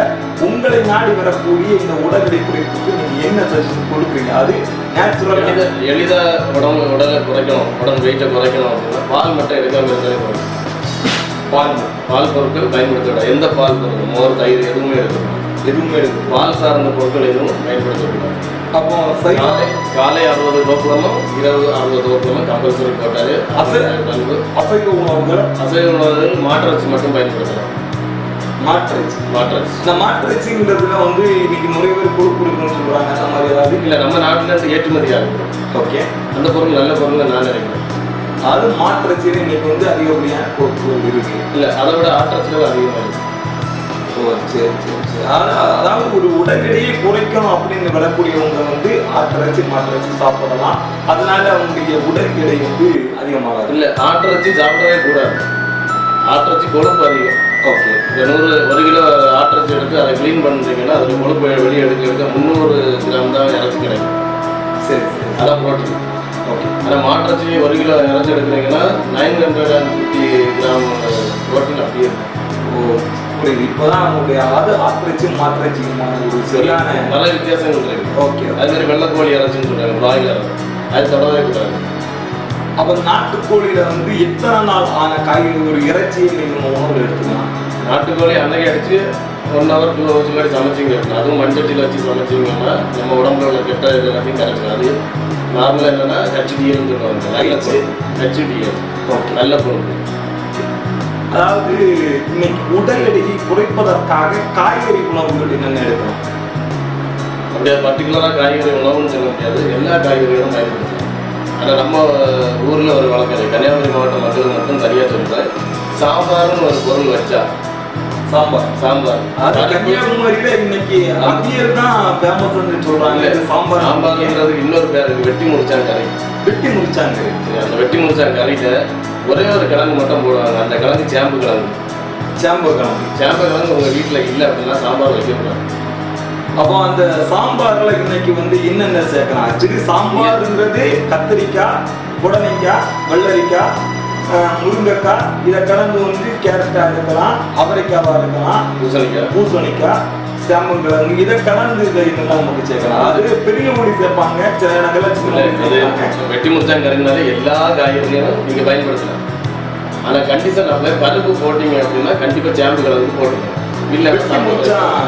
உங்களை நாடி வரக்கூடிய இந்த உடல் எடை குறைப்புக்கு நீங்கள் என்ன சஜஷன் கொடுக்குறீங்க? அது நேச்சுரல் எளிதாக உடலை குறைக்கணும், உடல் வெயிட்டை குறைக்கணும் அப்படின்னா பால் மட்டும் எடுக்காமல் இருந்தாலே போதும். பால் பொருட்கள் பயன்படுத்தக்கூடாது. எந்த பால் பொருட்கள், மோர், தயிர் எதுவுமே எடுக்கணும். பால் சார்ந்த பொருட்கள் எதுவும் பயன்படுத்தக்கூடாது. அப்போ காலை 60 கோப்புலமும் இரவு 60 கோப்புலமும் கம்பல்சரி போட்டாரு. அசைவ உணவுகள் மாற்றச்சி மட்டும் பயன்படுத்தலாம். மாற்றச்சி இந்த மாற்றச்சிங்கிறதுல வந்து இன்னைக்கு நிறைய பேர் கொழுப்பு இருக்குன்னு சொல்றாங்க. அந்த மாதிரி ஏதாவது இல்லை, நம்ம நாட்டில இருந்து ஏற்றுமதி ஆகுது. ஓகே. அந்த பொருள் நல்ல பொருள் நான் நினைக்கிறேன். அது மாற்றச்சியில இன்னைக்கு வந்து அதிகப்படியான கொழுப்பு இருக்கு. இல்லை, அதை விட ஆற்றச்சிகள் அதிகமாக இருக்கு. சரி. அதாவது ஒரு உடல் எடையை குறைக்கணும் அப்படின்னு வரக்கூடியவங்க வந்து ஆட்டிறைச்சி மாட்டிறைச்சி சாப்பிடலாம், அதனால அவங்களுடைய உடல் எடை வந்து அதிகமாகாது. இல்லை, ஆட்டிறைச்சி சாப்பிடவே கூடாது. ஆட்டிறைச்சி கொழுப்பு அதிகம். ஓகே. 1 கிலோ ஆட்டிறைச்சி எடுத்து அதை க்ளீன் பண்ணுறீங்கன்னா அதில் கொழுப்பு வெளியே எடுக்க 300 கிராம் தான் இறைச்சி கிடைக்கும். சரி, அதான் ப்ரோட்டீன். ஓகே. ஆனால் மாட்டிறைச்சி 1 கிலோ இறைச்சி எடுக்கிறீங்கன்னா 950 கிராம் ப்ரோட்டீன் அப்படியே இருக்கும். இப்போதான் அவங்களுடைய ஆட்டிறைச்சி மாட்டிறைச்சிக்குமான ஒரு சரியான நல்ல வித்தியாசங்கள் இருக்கு. ஓகே. அது மாதிரி வெள்ளைக்கோழி இறைச்சின்னு சொல்றாங்க, பிராய்லர், அது தொடவே கூடாது. அப்போ நாட்டுக்கோழியில வந்து எத்தனை நாள் ஆன காய்கறி ஒரு இறைச்சியை நீங்கள் உணவு எடுத்துக்கலாம்? நாட்டுக்கோழி அன்னைக்கு அடிச்சு 1 hour 2 hours முன்னாடி சமைச்சிங்க, அதுவும் மண்சட்டியில் வச்சு சமைச்சிங்கன்னா நம்ம உடம்புல உள்ள கெட்ட இது எல்லாத்தையும் கரைச்சிடும். அது நார்மலாக என்னன்னா HDL சொல்லுவாங்க, நல்ல HDL. ஓகே, நல்ல பொருள். அதாவது இன்னைக்கு உடல் எடையை குறைப்பதற்காக காய்கறி உணவுகள் என்னென்ன எடுக்கணும்? அப்படியே பர்டிகுலராக காய்கறி உணவுன்னு சொல்ல முடியாது, எல்லா காய்கறிகளும் பயன்படுத்தலாம். ஆனால் நம்ம ஊரில் ஒரு வழக்கறை, கன்னியாகுமரி மாவட்ட மக்கள் மட்டும் தனியாக சொல்கிறேன், சாம்பார்னு ஒரு பொருள் வச்சா சாம்பார் கன்னியாகுமரியில இன்னைக்கு அவியல் தான் ஃபேமஸ்ன்னு சொல்றாங்க. சாம்பார்ன்றதுக்கு இன்னொரு பேர் இருக்கு, வெட்டி முடிச்சாங்க கறி. அந்த வெட்டி முடிச்சாங்க கறியில ஒரே ஒரு கிழங்கு மட்டும் போடுவாங்க, அந்த கிழங்கு சேம்பு கிழங்கு உங்க வீட்டுல இல்லை அப்படின்னா சாம்பார் வைக்கக்கூடாது. அப்போ அந்த சாம்பார்ல இன்னைக்கு வந்து என்னென்ன சேர்க்கலாம்? ஆக்சுவலி சாம்பார்ன்றது கத்திரிக்காய், புடலைக்காய், வெள்ளரிக்காய், முருங்கைக்காய், இதை கடந்து வந்து கேரட்டாக இருக்கலாம், அவரைக்காவாக இருக்கலாம், பூசணிக்காய், சேம்பங்கிழங்கு, இதை கலந்து இதெல்லாம் நமக்கு சேர்க்கலாம். அது பெரிய மொழி சேர்ப்பாங்க, சில இடங்கள்ல சின்ன வெட்டி முடிச்சாங்கிறதுனால எல்லா காய்கறிகளும் நீங்க பயன்படுத்தலாம். ஆனால் கண்டிஷன் அப்போ பருப்பு போட்டிங்க அப்படின்னா கண்டிப்பாக சேம்பு கிழங்கு போட்டுக்கணும். இல்லை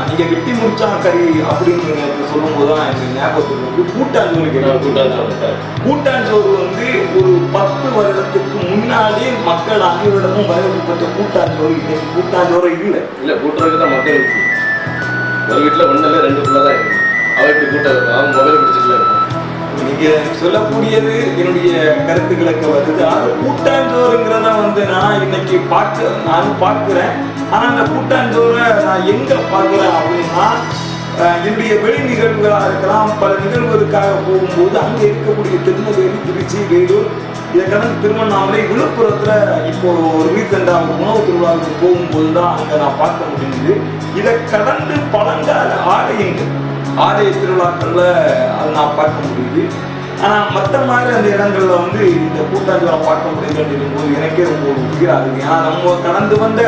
நீங்க வெட்டி முடிச்சா கறி அப்படின்னு சொல்லும் போதுதான் எனக்கு ஞாபகத்துக்கு வந்து கூட்டாஞ்சோறு. கூட்டாஞ்சோறு வந்து ஒரு 10 வருடத்துக்கு முன்னாடி மக்கள் அனைவரிடமும் வரவேற்பட்ட கூட்டாஞ்சோறு இன்னைக்கு கூட்டாஞ்சோறு இல்லை. கூட்டுறதுக்கு தான் மக்கள் இருக்கு. ஒரு வீட்டில் 1 இல்லை 2 பிள்ளை தான் இருக்கு. அவன் இப்படி கூட்டம் இருக்கும், அவன் மொபைல் பிடிச்சிட்டு இருக்கும். நீங்க சொல்லக்கூடியது என்னுடைய கருத்துக்களுக்கு வருது. அது கூட்டாஞ்சோறுங்கிறத வந்து நான் இன்னைக்கு நான் பார்க்கிறேன். ஆனா அந்த கூட்டாஞ்சோரை நான் எங்க பார்க்கிறேன் அப்படின்னா என்னுடைய வெளி நிகழ்வுகளாக இருக்கலாம், பல நிகழ்வுகளுக்காக போகும்போது அங்கே இருக்கக்கூடிய திருநெல்வேலி, திருச்சி, வேலூர், இதை கடந்து திருவண்ணாமலை, விழுப்புரத்துல இப்போ ஒரு ரீசெண்டாக உணவு திருவிழாவுக்கு போகும்போது தான் அங்கே நான் பார்க்க முடியுது. இதை கடந்து பழங்கால ஆலய திருவிழாக்கள்ல அதை நான் பார்க்க முடியுது. ஆனால் மற்ற மாதிரி அந்த இடங்கள்ல வந்து இந்த கூட்டாஞ்சோரை பார்க்க முடியுதுன்னு போது எனக்கே ரொம்ப ஒரு உயிராக இருக்கு. ஏன்னா நம்ம கடந்து வந்த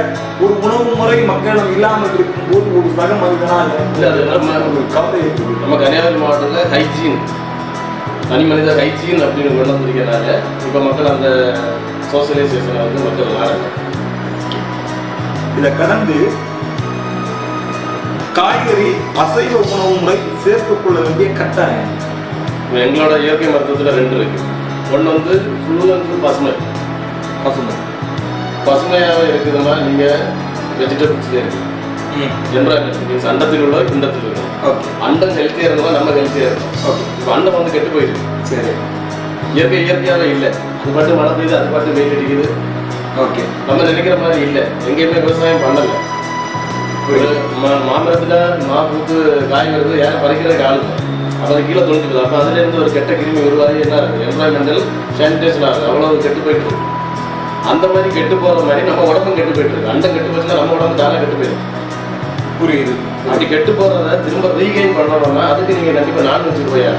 ஒரு உணவு முறை மக்களிடம் இல்லாமல் இருக்கும்போது ஒரு சக மனிதனாக ஒரு கவலை இருக்குது. நம்ம கன்னியாகுமரி மாவட்டத்தில் ஹைஜீன், தனி மனித ஹைஜீன் அப்படின்னு கொண்டு வந்திருக்கிறனால இப்போ மக்கள் அந்த சோசியலைசேஷனை வந்து மக்கள் ஆரம்ப இதை கடந்து காய்கறி அசைவ உணவு முறை சேர்த்துக்கொள்ள வேண்டிய கட்டாயம். எங்களோட இயற்கை மருத்துவத்தில் 2 இருக்கு. ஒன்று வந்து ஃபுல் அண்ட் ஃபுல் பசுமையாக இருக்குதுன்னா நீங்கள் வெஜிடபிள்ஸ்லேயே இருக்கு. என்வரான்மெண்ட் மீன்ஸ் அண்டத்தில் உள்ள பிண்டத்தில் இருக்கும். அண்டம் ஹெல்த்தியாக இருந்தால் நம்ம ஹெல்த்தியாக இருக்கும். இப்போ அண்டம் வந்து கெட்டு போயிருக்கு. சரி, இயற்கையாகவே இல்லை. அது பாட்டு மழை பெய்யுது, அது பாட்டு வெயில் அடிக்குது. நம்ம நினைக்கிற மாதிரி இல்லை. எங்கேயுமே விவசாயம் பண்ணலை. ஒரு மாமரத்தில் பூத்து காய் வருது, யாரும் பறிக்கிறதுக்கு ஆளுங்க, அப்புறம் கீழே தொழிஞ்சுக்குது. அப்போ அதுலேருந்து ஒரு கெட்ட கிருமி உருவாகி என்ன இருக்குது, என்வரான்மெண்டல் சானிடேஷன் ஆகுது. அவ்வளோ கெட்டு போயிட்டு இருக்கு. அந்த மாதிரி கெட்டு போகிற மாதிரி நம்ம உடம்பும் கெட்டு போயிட்டு இருக்கு. அண்டம் கெட்டு போச்சுன்னா நம்ம உடம்பு தானே கெட்டு போயிடும். புரியுது. அப்படி கெட்டு போகிறத திரும்ப ரீகெயின் பண்ணணும்னா அதுக்கு நீங்கள் கண்டிப்பாக நான்வெஜ் போயா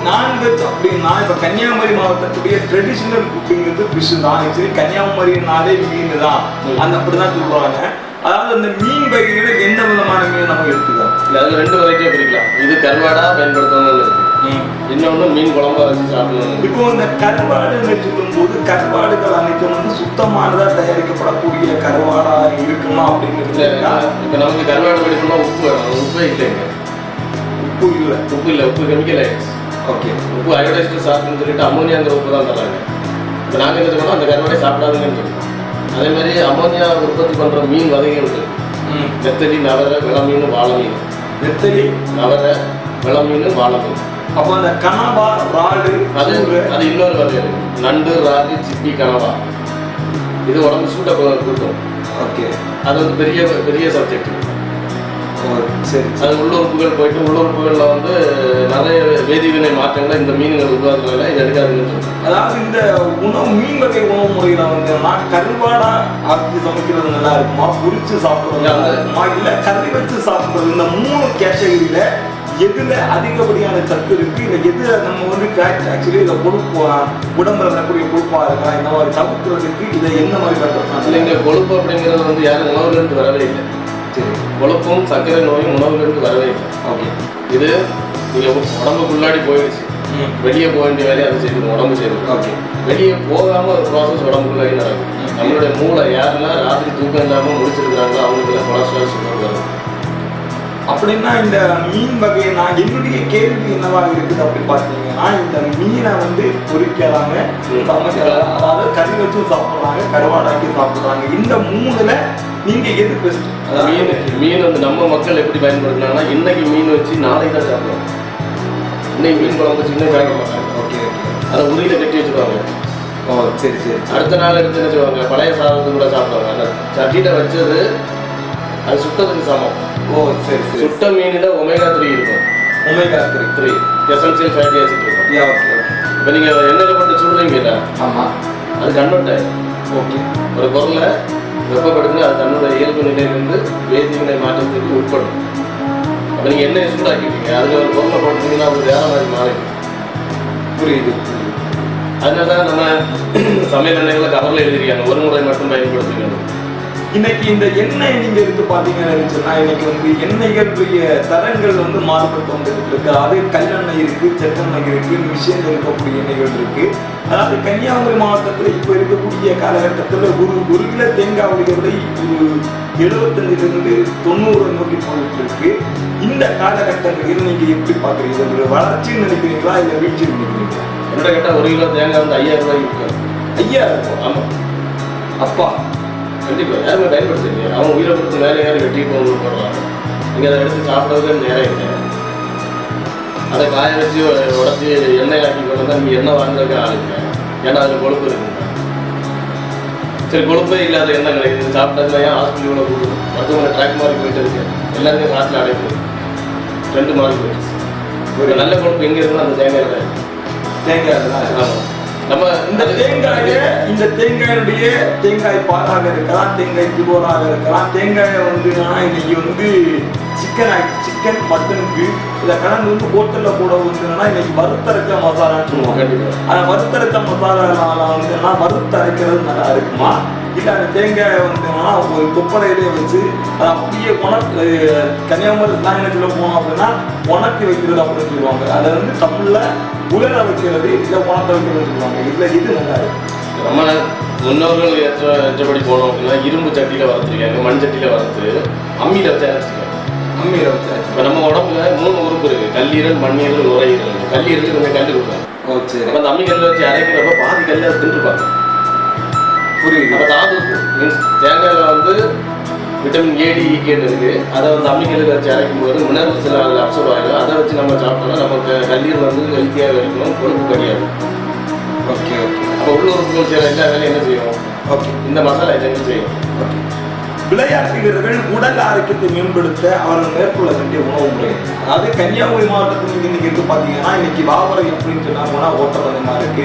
நான்வெஜ் அப்படின்னா இப்போ கன்னியாகுமரி மாவட்டத்துடைய ட்ரெடிஷ்னல் குக்கிங்கிறது ஃபிஷ் தான். ஆக்சுவலி கன்னியாகுமரினாலே மீன் தான், அந்த அப்படிதான் சொல்லுவாங்க. அதாவது அந்த மீன் வகைகளில் எந்த விதமான மீன் நம்ம எடுத்துக்கலாம்? இல்லை, அதில் 2 வெரைட்டியாக பிரிக்கலாம். இது கருவாடாக பயன்படுத்தணும்னு இருக்கு, இன்னொன்று மீன் குழம்பா வச்சு சாப்பிடணும். இப்போ இந்த கருவாடுன்னு சொல்லும்போது கருவாடுகள் அனைத்தும் வந்து சுத்தமானதாக தயாரிக்கப்படக்கூடிய கருவாடா இருக்குமா அப்படிங்கிறது? இப்போ நமக்கு கருவாடு படிக்கணும்னா உப்பு வேணும். உப்பே இல்லைங்க. உப்பு கெமிக்கல் ஆயிடுச்சு. உப்பு அயோடைஸ்டு சாப்பிட்டுன்னு சொல்லிட்டு அமோனியாங்கிற உப்பு தான் தராங்க. இப்போ நாங்கள் என்ன சொல்லணும், அந்த கருவாடை சாப்பிடாதுங்கன்னு சொல்லுவோம். அதே மாதிரி அமோனியா உற்பத்தி பண்ணுற மீன் வகைகள் இருக்கு. நெத்தலி, நவரை, விளமீன், வாழை மீன். நெத்தலி, நவரை, விளமீன், வாழை மீன். அப்போ அந்த கனவா, ராடு, அது இன்னொரு வகை இருக்கு. நண்டு, ராடு, சிப்பி, கனவா. இது உடம்பு சூட்டை கொடுக்கும். அது வந்து பெரிய பெரிய சப்ஜெக்ட். சரி, அது உள்ளுறுப்புகள் போயிட்டு உள்ளுறுப்புகளில் வந்து நிறைய வேதிவினை மாற்றங்களை இந்த மீன்கள் உருவாக்குறதுல இது எடுக்காதுன்னு சொல்லுவோம். அதாவது இந்த மீன் வகை உணவு முறையில வந்து கருவாடா ஆக்கி சமைக்கிறது நல்லா இருக்குமா, பொரிச்சு சாப்பிடுறது நல்லா இருக்குமா, இல்லை கறி வச்சு சாப்பிடுறது? இந்த 3 கேட்டகரியில எதுல அதிகப்படியான சத்து இருக்கு? இல்லை எது நம்ம வந்து ஆக்சுவலி இதை கொழுப்பு உடம்புல வரக்கூடிய கொழுப்பா இருக்கா, இந்த மாதிரி தவிர்க்கிறதுக்கு இதை என்ன மாதிரி கட்டுறாங்க? இல்லைங்க, கொழுப்பு அப்படிங்கிறது வந்து யாரும் உணவுலேருந்து வரவே இல்லை. கொழுப்பும் சர்க்கரை நோயும் உணவுலேருந்து வரவே இல்லை. இது நீங்கள் உடம்புக்குள்ளாடி போயிடுச்சு, வெளியே போக வேண்டிய வேலையை அதை செய்யுது, உடம்பு செய்யுது. வெளியே போகாமல் ஒரு ப்ராசஸ் உடம்புக்குள்ளாடி நடக்கும். நம்மளுடைய மூளை யாரெல்லாம் ராத்திரி தூக்கம் இல்லாமல் முடிச்சிருக்கிறாங்களோ அவங்களுக்கு கொலஸ்ட்ரால் சுகர் வரும். அப்படின்னா இந்த மீன் வகையை நான் என்னுடைய கேள்வி என்னவாக இருக்குது அப்படி பார்த்தீங்கன்னா, இந்த மீனை வந்து பொரிக்கிறாங்க, சமைக்கிறாங்க, அதாவது கறி வச்சு சாப்பிட்றாங்க, கருவாடாக்கி சாப்பிட்றாங்க. இந்த 3ல நீங்க எது பெஸ்ட்? மீன் வந்து நம்ம மக்கள் எப்படி பயன்படுத்தினாங்கன்னா, இன்னைக்கு மீன் வச்சு நாளைக்கு தான் சாப்பிடுவாங்க. இன்னைக்கு மீன் குழம்பு வச்சு இன்னும் சாப்பிட மாட்டாங்க. அதை உரியில கட்டி வச்சுருவாங்க. சரி சரி. அடுத்த நாள் எடுத்து என்ன செய்வாங்க, பழைய சாதத்தை கூட சாப்பிடுவாங்க. அந்த சட்டியில வச்சது அது சுட்டதுக்கு சமம். சரி சரி. சுட்ட மீனில் ஒமேகா 3 இருக்கும். ஒமேகா 3 எசென்சியல் ஃபேட்டி ஆசிட் இருக்கும். இப்போ நீங்கள் எண்ணெயில் போட்டு சுடுறீங்கல்ல, ஆமாம், அது கன்வெர்ட் ஆகிடும். ஒரு பொருளை வெப்பப்படுத்தினா அது தன்னோட இயல்பு நிலையிலிருந்து வேதிவினை மாற்றத்துக்கு உட்படும். அப்போ நீங்கள் எண்ணெயை சூடாக்கிட்டீங்க, அதில் ஒரு பொருளை போட்டுட்டீங்கன்னா அது வேற மாதிரி மாறிடும். புரியுது. அதனால தான் நம்ம சமையல் எண்ணெய்களை கவரில் எழுதிருக்காங்க, ஒரு முறை மட்டும் பயன்படுத்திக்கணும். இன்னைக்கு இந்த எண்ணெய் நீங்க எடுத்து பாத்தீங்கன்னு சொன்னா இன்னைக்கு வந்து எண்ணெய்களுடைய தரங்கள் வந்து மாறுபட்டு வந்துட்டு இருக்கு. அது கல்லெண்ணெய் இருக்கு, செக்கெண்ணெய் இருக்கு, மிஷின் இருக்கக்கூடிய எண்ணெய்கள் இருக்கு. அதாவது கன்னியாகுமரி மாவட்டத்துல இப்ப இருக்கக்கூடிய காலகட்டத்துல ஒரு கிலோ தேங்காவுடைய விலை ஒரு 75 to 90 நோக்கி போயிட்டு இருக்கு. இந்த காலகட்டங்களில் நீங்க எப்படி பாக்குறீங்க? ஒரு வளர்ச்சின்னு நினைக்கிறீங்களா இல்ல வீழ்ச்சி நினைக்கிறீங்களா? என்ன கேட்டா 1 கிலோ தேங்காய் வந்து 5000 ரூபாய்க்கு விற்கும். 5000? ஆமா, அப்பா கண்டிப்பா யாருமே பயன்படுத்துறீங்க. அவங்க உயிரை கொடுத்து மேலே யாரும் வெட்டி போடுறாங்க. நீங்க அதை எடுத்து சாப்பிட்றதுக்கு நேரம் இல்லை. அதை காய வச்சு உடச்சி எண்ணெய் ஆக்கி கொண்டு வந்தால் நீங்கள் எண்ணெய் வாங்குறதுக்கு ஆளுங்க. ஏன்னா அதில் கொழுப்பு இருக்குங்க. சரி, கொழுப்பே இல்லாத எண்ணெய் கிடையாது. சாப்பிட்டதுல ஏன் ஹாஸ்பிட்டலில் போடுது? மருத்துவமனை ட்ராக் மாதிரி போயிட்டு இருக்கு. எல்லாருமே காட்டில் அடைப்பு 2 மாறி போயிடுச்சு. ஒரு நல்ல கொழுப்பு எங்கே இருக்குன்னா அந்த தேங்காய் தான். தேங்காய் தான். ஆமாம். நம்ம இந்த தேங்காயுடைய தேங்காய் பாலாக இருக்கலாம், தேங்காய் திபோராக இருக்கலாம். தேங்காயை வந்து இன்னைக்கு வந்து சிக்கன் மட்டனுக்கு இதை கலந்து வந்து ஹோட்டல்ல கூட வந்து இன்னைக்கு வறுத்தரைக்க மசாலான்னு சொல்லுவாங்க. அந்த வறுத்தரைக்க மசாலால வந்து வறுத்தரைக்கிறது நல்லா இருக்குமா, இல்லை அந்த தேங்காயை வந்து ஒரு கொப்பரையிலே வச்சு அதை அப்படியே கன்னியாகுமரி சாயங்காலத்தில் போனோம் அப்படின்னா உணர்த்தி வைக்கிறது அப்படின்னு சொல்லுவாங்க. அதை வந்து தமிழ்ல உலர வைக்கிறது, இல்லை உணர்த்த வைக்கிறது சொல்லுவாங்க. இல்லை இது நல்லா இருக்கு. நம்ம முன்னோர்கள் ஏற்றபடி போனோம் அப்படின்னா இரும்பு சட்டியில வளர்த்துருக்காங்க, மண் சட்டியில வளர்த்து அம்மியில வச்சு அரைச்சிருக்காங்க. அம்மியில வச்சு இப்போ நம்ம உடம்புல 3 உறுப்பு இருக்கு: கல்லீரல், மண்ணீரல், நுரையீரல். கல்லீரலுக்கு கொஞ்சம் கல் கொடுப்பாங்க. அப்போ அந்த அம்மிக்கல்ல வச்சு அரைக்கிறப்ப பாதி கல்ல தின்றுப்பாங்க. புரியுது. அப்போ தாது மீன்ஸ் தேங்காயில வந்து விட்டமின் ஏ, டி, ஈ இருக்கு. அதை வந்து அம்மிக்கல்லுக்கு வச்சு அரைக்கும் போது மினரல்ஸ் எல்லாம் அதில் அப்சர்வ் ஆகிடும். அதை வச்சு நம்ம சாப்பிட்டோம்னா நமக்கு கல்லீரல் வந்து ஹெல்த்தியாக இருக்கணும், கொழுப்பு கிடையாது. Okay okay. அப்போ உள்ளூர் செய்கிற எல்லா வேலையும் என்ன செய்யும்? ஓகே, இந்த மசாலா ஐட்டங்கள் செய்யும். ஓகே. விளையாட்டு வீரர்கள் உடல் ஆரோக்கியத்தை மேம்படுத்த அவர்கள் மேற்கொள்ள வேண்டிய உணவு முறை. அதாவது கன்னியாகுமரி மாவட்டத்தில் நீங்க இன்னைக்கு இருந்து பாத்தீங்கன்னா இன்னைக்கு வாவரை அப்படின்னு சொன்னா ஓட்டப்பந்தமா இருக்கு.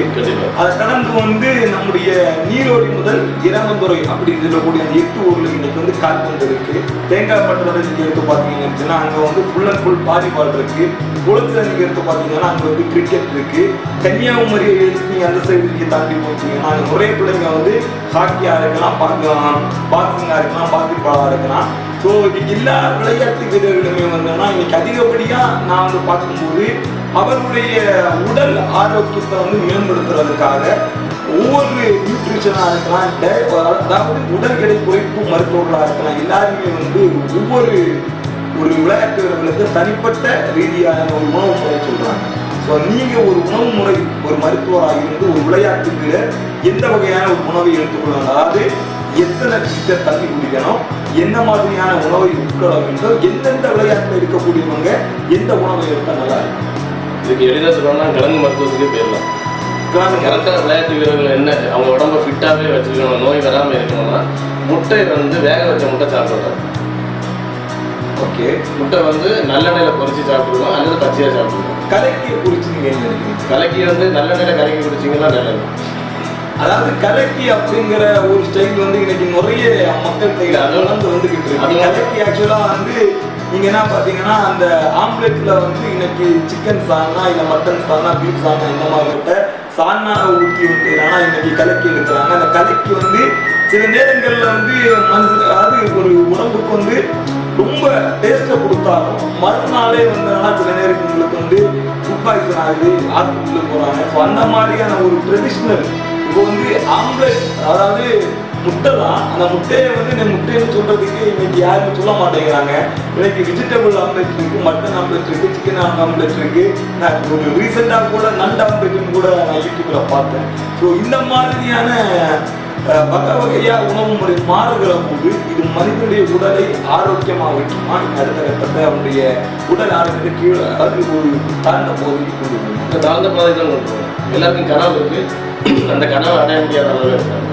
அதை கடந்து வந்து நம்முடைய நீரோடி முதல் இறமந்துறை அப்படின்னு சொல்லக்கூடிய அந்த 8 ஊர்ல இன்னைக்கு வந்து கால்பந்து இருக்கு. தேங்காய் பட்டணத்தை நீங்க எடுத்து பாத்தீங்கன்னா அங்க வந்து ஃபுல் அண்ட் ஃபுல் வாலிபால் இருக்கு. குளத்துல நீங்க எடுத்து பாத்தீங்கன்னா அங்க வந்து கிரிக்கெட் இருக்கு. கன்னியாகுமரியை நீங்க அந்த சைடு நீங்க தாண்டி போட்டீங்கன்னா நிறைய பிள்ளைங்க வந்து ஹாக்கியா இருக்கலாம், பாக்ஸிங்கா இருக்கலாம், பாஸ்கெட்பாலா இருக்கலாம். ஸோ இன்னைக்கு எல்லா விளையாட்டு வீரர்களுமே வந்தோம்னா இன்னைக்கு அதிகப்படியா நான் வந்து பார்க்கும்போது அவருடைய உடல் ஆரோக்கியத்தை வந்து மேம்படுத்துறதுக்காக ஒவ்வொரு நியூட்ரிஷனா இருக்கலாம், அதாவது உடல் எடை குறைப்பு மருத்துவர்களா இருக்கலாம், எல்லாருமே வந்து ஒவ்வொரு விளையாட்டு வீரர்களுக்கு தனிப்பட்ட ரீதியான ஒரு உணவு முறை சொல்றாங்க. ஸோ நீங்க ஒரு உணவு முறை, ஒரு மருத்துவராக இருந்து ஒரு விளையாட்டு வீரர் எந்த வகையான ஒரு உணவை எடுத்துக்கொள்ளணும், அதாவது எத்தனை லிட்டர் தண்ணி குடிக்கணும், என்ன மாதிரியான உணவை உட்கொள்ள வேண்டும், எந்தெந்த விளையாட்டில் இருக்கக்கூடியவங்க எந்த உணவை எடுத்தால் நல்லா இருக்கும்? இதுக்கு எளிதாக சொல்லணும்னா கிழங்கு மருத்துவத்துக்கே போயிடலாம். கரெக்டான விளையாட்டு வீரர்கள் என்ன அவங்க உடம்ப ஃபிட்டாகவே வச்சுருக்கணும், நோய் வராமல் இருக்கணும்னா முட்டை வந்து வேக வச்ச முட்டை சாப்பிடுறாங்க. ஓகே. முட்டை வந்து நல்லெண்ணெயில் பொரிச்சு சாப்பிடுவோம் அல்லது பச்சையாக சாப்பிடுவோம். கலக்கியை குறிச்சு நீங்க என்ன நினைக்கிறீங்க? கலக்கி வந்து நல்லெண்ணெயில் கலக்கி குடிச்சிங்கன்னா நல்லது. அதாவது கலக்கி அப்படிங்கிற ஒரு ஸ்டைல் வந்து இன்னைக்கு நிறைய மக்கள் கையில் அதெல்லாம் வந்துகிட்டு இருக்கு. கலக்கி ஆக்சுவலா வந்து நீங்க என்ன பாத்தீங்கன்னா அந்த ஆம்லெட்ல வந்து இன்னைக்கு சிக்கன் சால்னா இல்ல மட்டன் சால்னா, பீஃப் சால்னா இந்த மாதிரி சால்னா ஊற்றி வந்து இன்னைக்கு கலக்கி எடுக்கிறாங்க. அந்த கலக்கி வந்து சில நேரங்கள்ல வந்து அதாவது ஒரு உடம்புக்கு வந்து ரொம்ப டேஸ்ட்டை கொடுத்தாலும் மறுநாளே வந்து சில நேரங்களுக்கு வந்து ஃபுட் பாய்சன் ஆகுது, ஹாஸ்பிட்டலுக்கு போறாங்க. ஸோ அந்த மாதிரியான ஒரு ட்ரெடிஷ்னல் இப்போ வந்து ஆம்லெட், அதாவது முட்டை தான். அந்த முட்டையை வந்து இந்த முட்டைன்னு சொல்றதுக்கு இன்னைக்கு யாருமே சொல்ல மாட்டேங்கிறாங்க. இன்னைக்கு வெஜிடபிள் ஆம்லெட் இருக்கு, மட்டன் ஆம்லெட் இருக்கு, சிக்கன் ஆம்லெட் இருக்கு. நான் ஒரு ரீசெண்டாக கூட நண்டு ஆம்லெட்னு கூட நான் யூடியூப்ல பார்த்தேன். ஸோ இந்த மாதிரியான வகை வகையா உணவு முறை மாறுகிற போது இது மனிதனுடைய உடலை ஆரோக்கியமாக வைக்குமா, அடுத்த கட்டத்தை அவனுடைய உடல் ஆரோக்கியத்தை கீழே அது ஒரு தாழ்ந்த பகுதிக்கு கொண்டு வரும். தாழ்ந்த பாதை தான் கொண்டு வரும். எல்லாருக்கும் கனவு இருக்கு, அந்த கனவை அடைய முடியாத அளவு இருக்காங்க.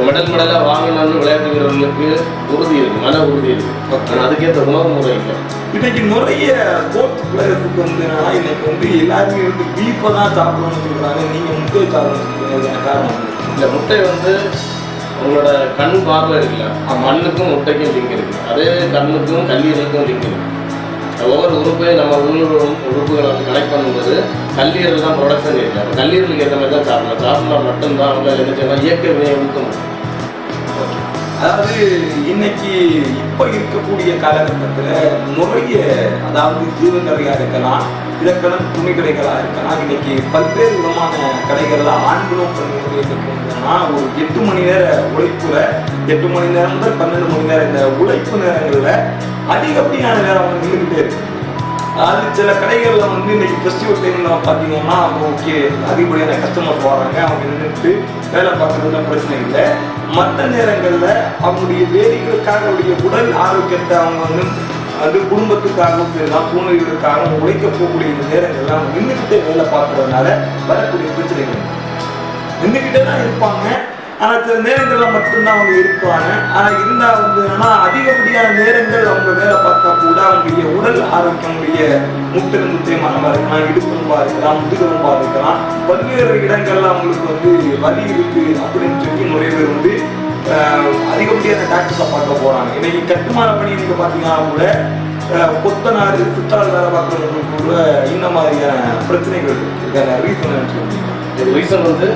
மெடலாக வாங்கணும்னு விளையாட்டு வீரர்களுக்கு உறுதி இருக்கு, மன உறுதி இருக்கு. ஆனால் அதுக்கேற்ற உணவு முறை இல்லை. இன்னைக்கு நிறைய ஸ்போர்ட்ஸ் பிளேயர்ஸுக்கு வந்து இன்னைக்கு வந்து எல்லாருமே வந்து பீஃபை தான் சாப்பிடணும்னு சொல்றாங்க. நீங்க முட்டையை சாப்பிடணும்னு சொல்றீங்க, காரணம் இந்த முட்டை வந்து உங்களோட கண் பார்வை இருக்குல்ல, மண்ணுக்கும் முட்டைக்கும் லிங்க் இருக்கு. அதே கண்ணுக்கும் கல்லீரலுக்கும் லிங்க் இருக்கு. ஒவ்வொரு உறுப்பையும் நம்ம உறுப்புகளை வந்து கனெக்ட் பண்ணும்போது கல்லீரல் தான் ப்ரொடக்ஷன் இருக்கு. அப்போ கல்லீரலுக்கு ஏற்ற மாதிரி தான் சாப்பிடலாம். சாப்பிடலாம் மட்டும்தான் அவங்க என்ன செய்யலாம், இயற்கை வினையை ஊக்க முடியும். அதாவது இன்னைக்கு இப்ப இருக்கக்கூடிய காலகட்டத்துல நிறைய, அதாவது ஜீவகடையா இருக்கலாம், இதற்கெல்லாம் துணி கடைகளா இருக்கலாம், இன்னைக்கு பல்வேறு விதமான கடைகள்ல ஆண்களும் பெண்களும் இருக்குன்னா ஒரு 8 மணி நேர உழைப்புல 8 மணி நேரம் முதல் 12 மணி நேரம் இந்த உழைப்பு நேரங்கள்ல அதிகப்படியான நேரம் வந்து நின்றுகிட்டே இருக்கு. அதாவது சில கடைகள்ல வந்து இன்னைக்கு ஃபெஸ்டிவல் டைம்ல பாத்தீங்கன்னா ஓகே அதிகப்படியான கஸ்டமர்ஸ் வராங்க, அவங்க நின்றுட்டு வேலை பார்க்கறதுல பிரச்சனை இல்லை. மற்ற நேரங்கள்ல அவங்களுடைய வேலைகளுக்காக உடல் ஆரோக்கியத்தை அவங்க வந்து குடும்பத்துக்காகவும் சரிதான் சூழ்நிலைகளுக்காகவும் உழைக்க போகக்கூடிய இந்த நேரங்கள்ல அவங்க நின்றுக்கிட்டே வேலை பார்க்கறதுனால வரக்கூடிய பிரச்சனைகள் நின்றுக்கிட்டே தான் இருப்பாங்க. ஆனால் சில நேரங்களில் மட்டும்தான் அவங்க இருப்பாங்க. ஆனால் இருந்தால் வந்து ஆனால் அதிகப்படியான நேரங்கள் அவங்க வேலை பார்த்தா கூட அவங்களுடைய உடல் ஆரோக்கியமுடைய முட்டிலும் தேய்மானமாக இருக்கலாம், இடுப்பெலும்பாக இருக்கலாம், முதுகெலும்பாக இருக்கலாம், பல்வேறு இடங்கள்ல அவங்களுக்கு வந்து வலி இருக்கு அப்படின்னு சொல்லி நிறைய பேர் வந்து அதிகப்படியான டாக்டர்ஸை பார்க்க போகிறாங்க. இன்னைக்கு கட்டுமான பணி நீங்கள் பார்த்தீங்கன்னா கூட கொத்தனார் சுற்றால் வேலை பார்க்குறவங்களுக்கு கூட இந்த மாதிரியான பிரச்சனைகள் இதுக்கான ரீசன் சொல்லுங்க. இது ரீசன் வந்து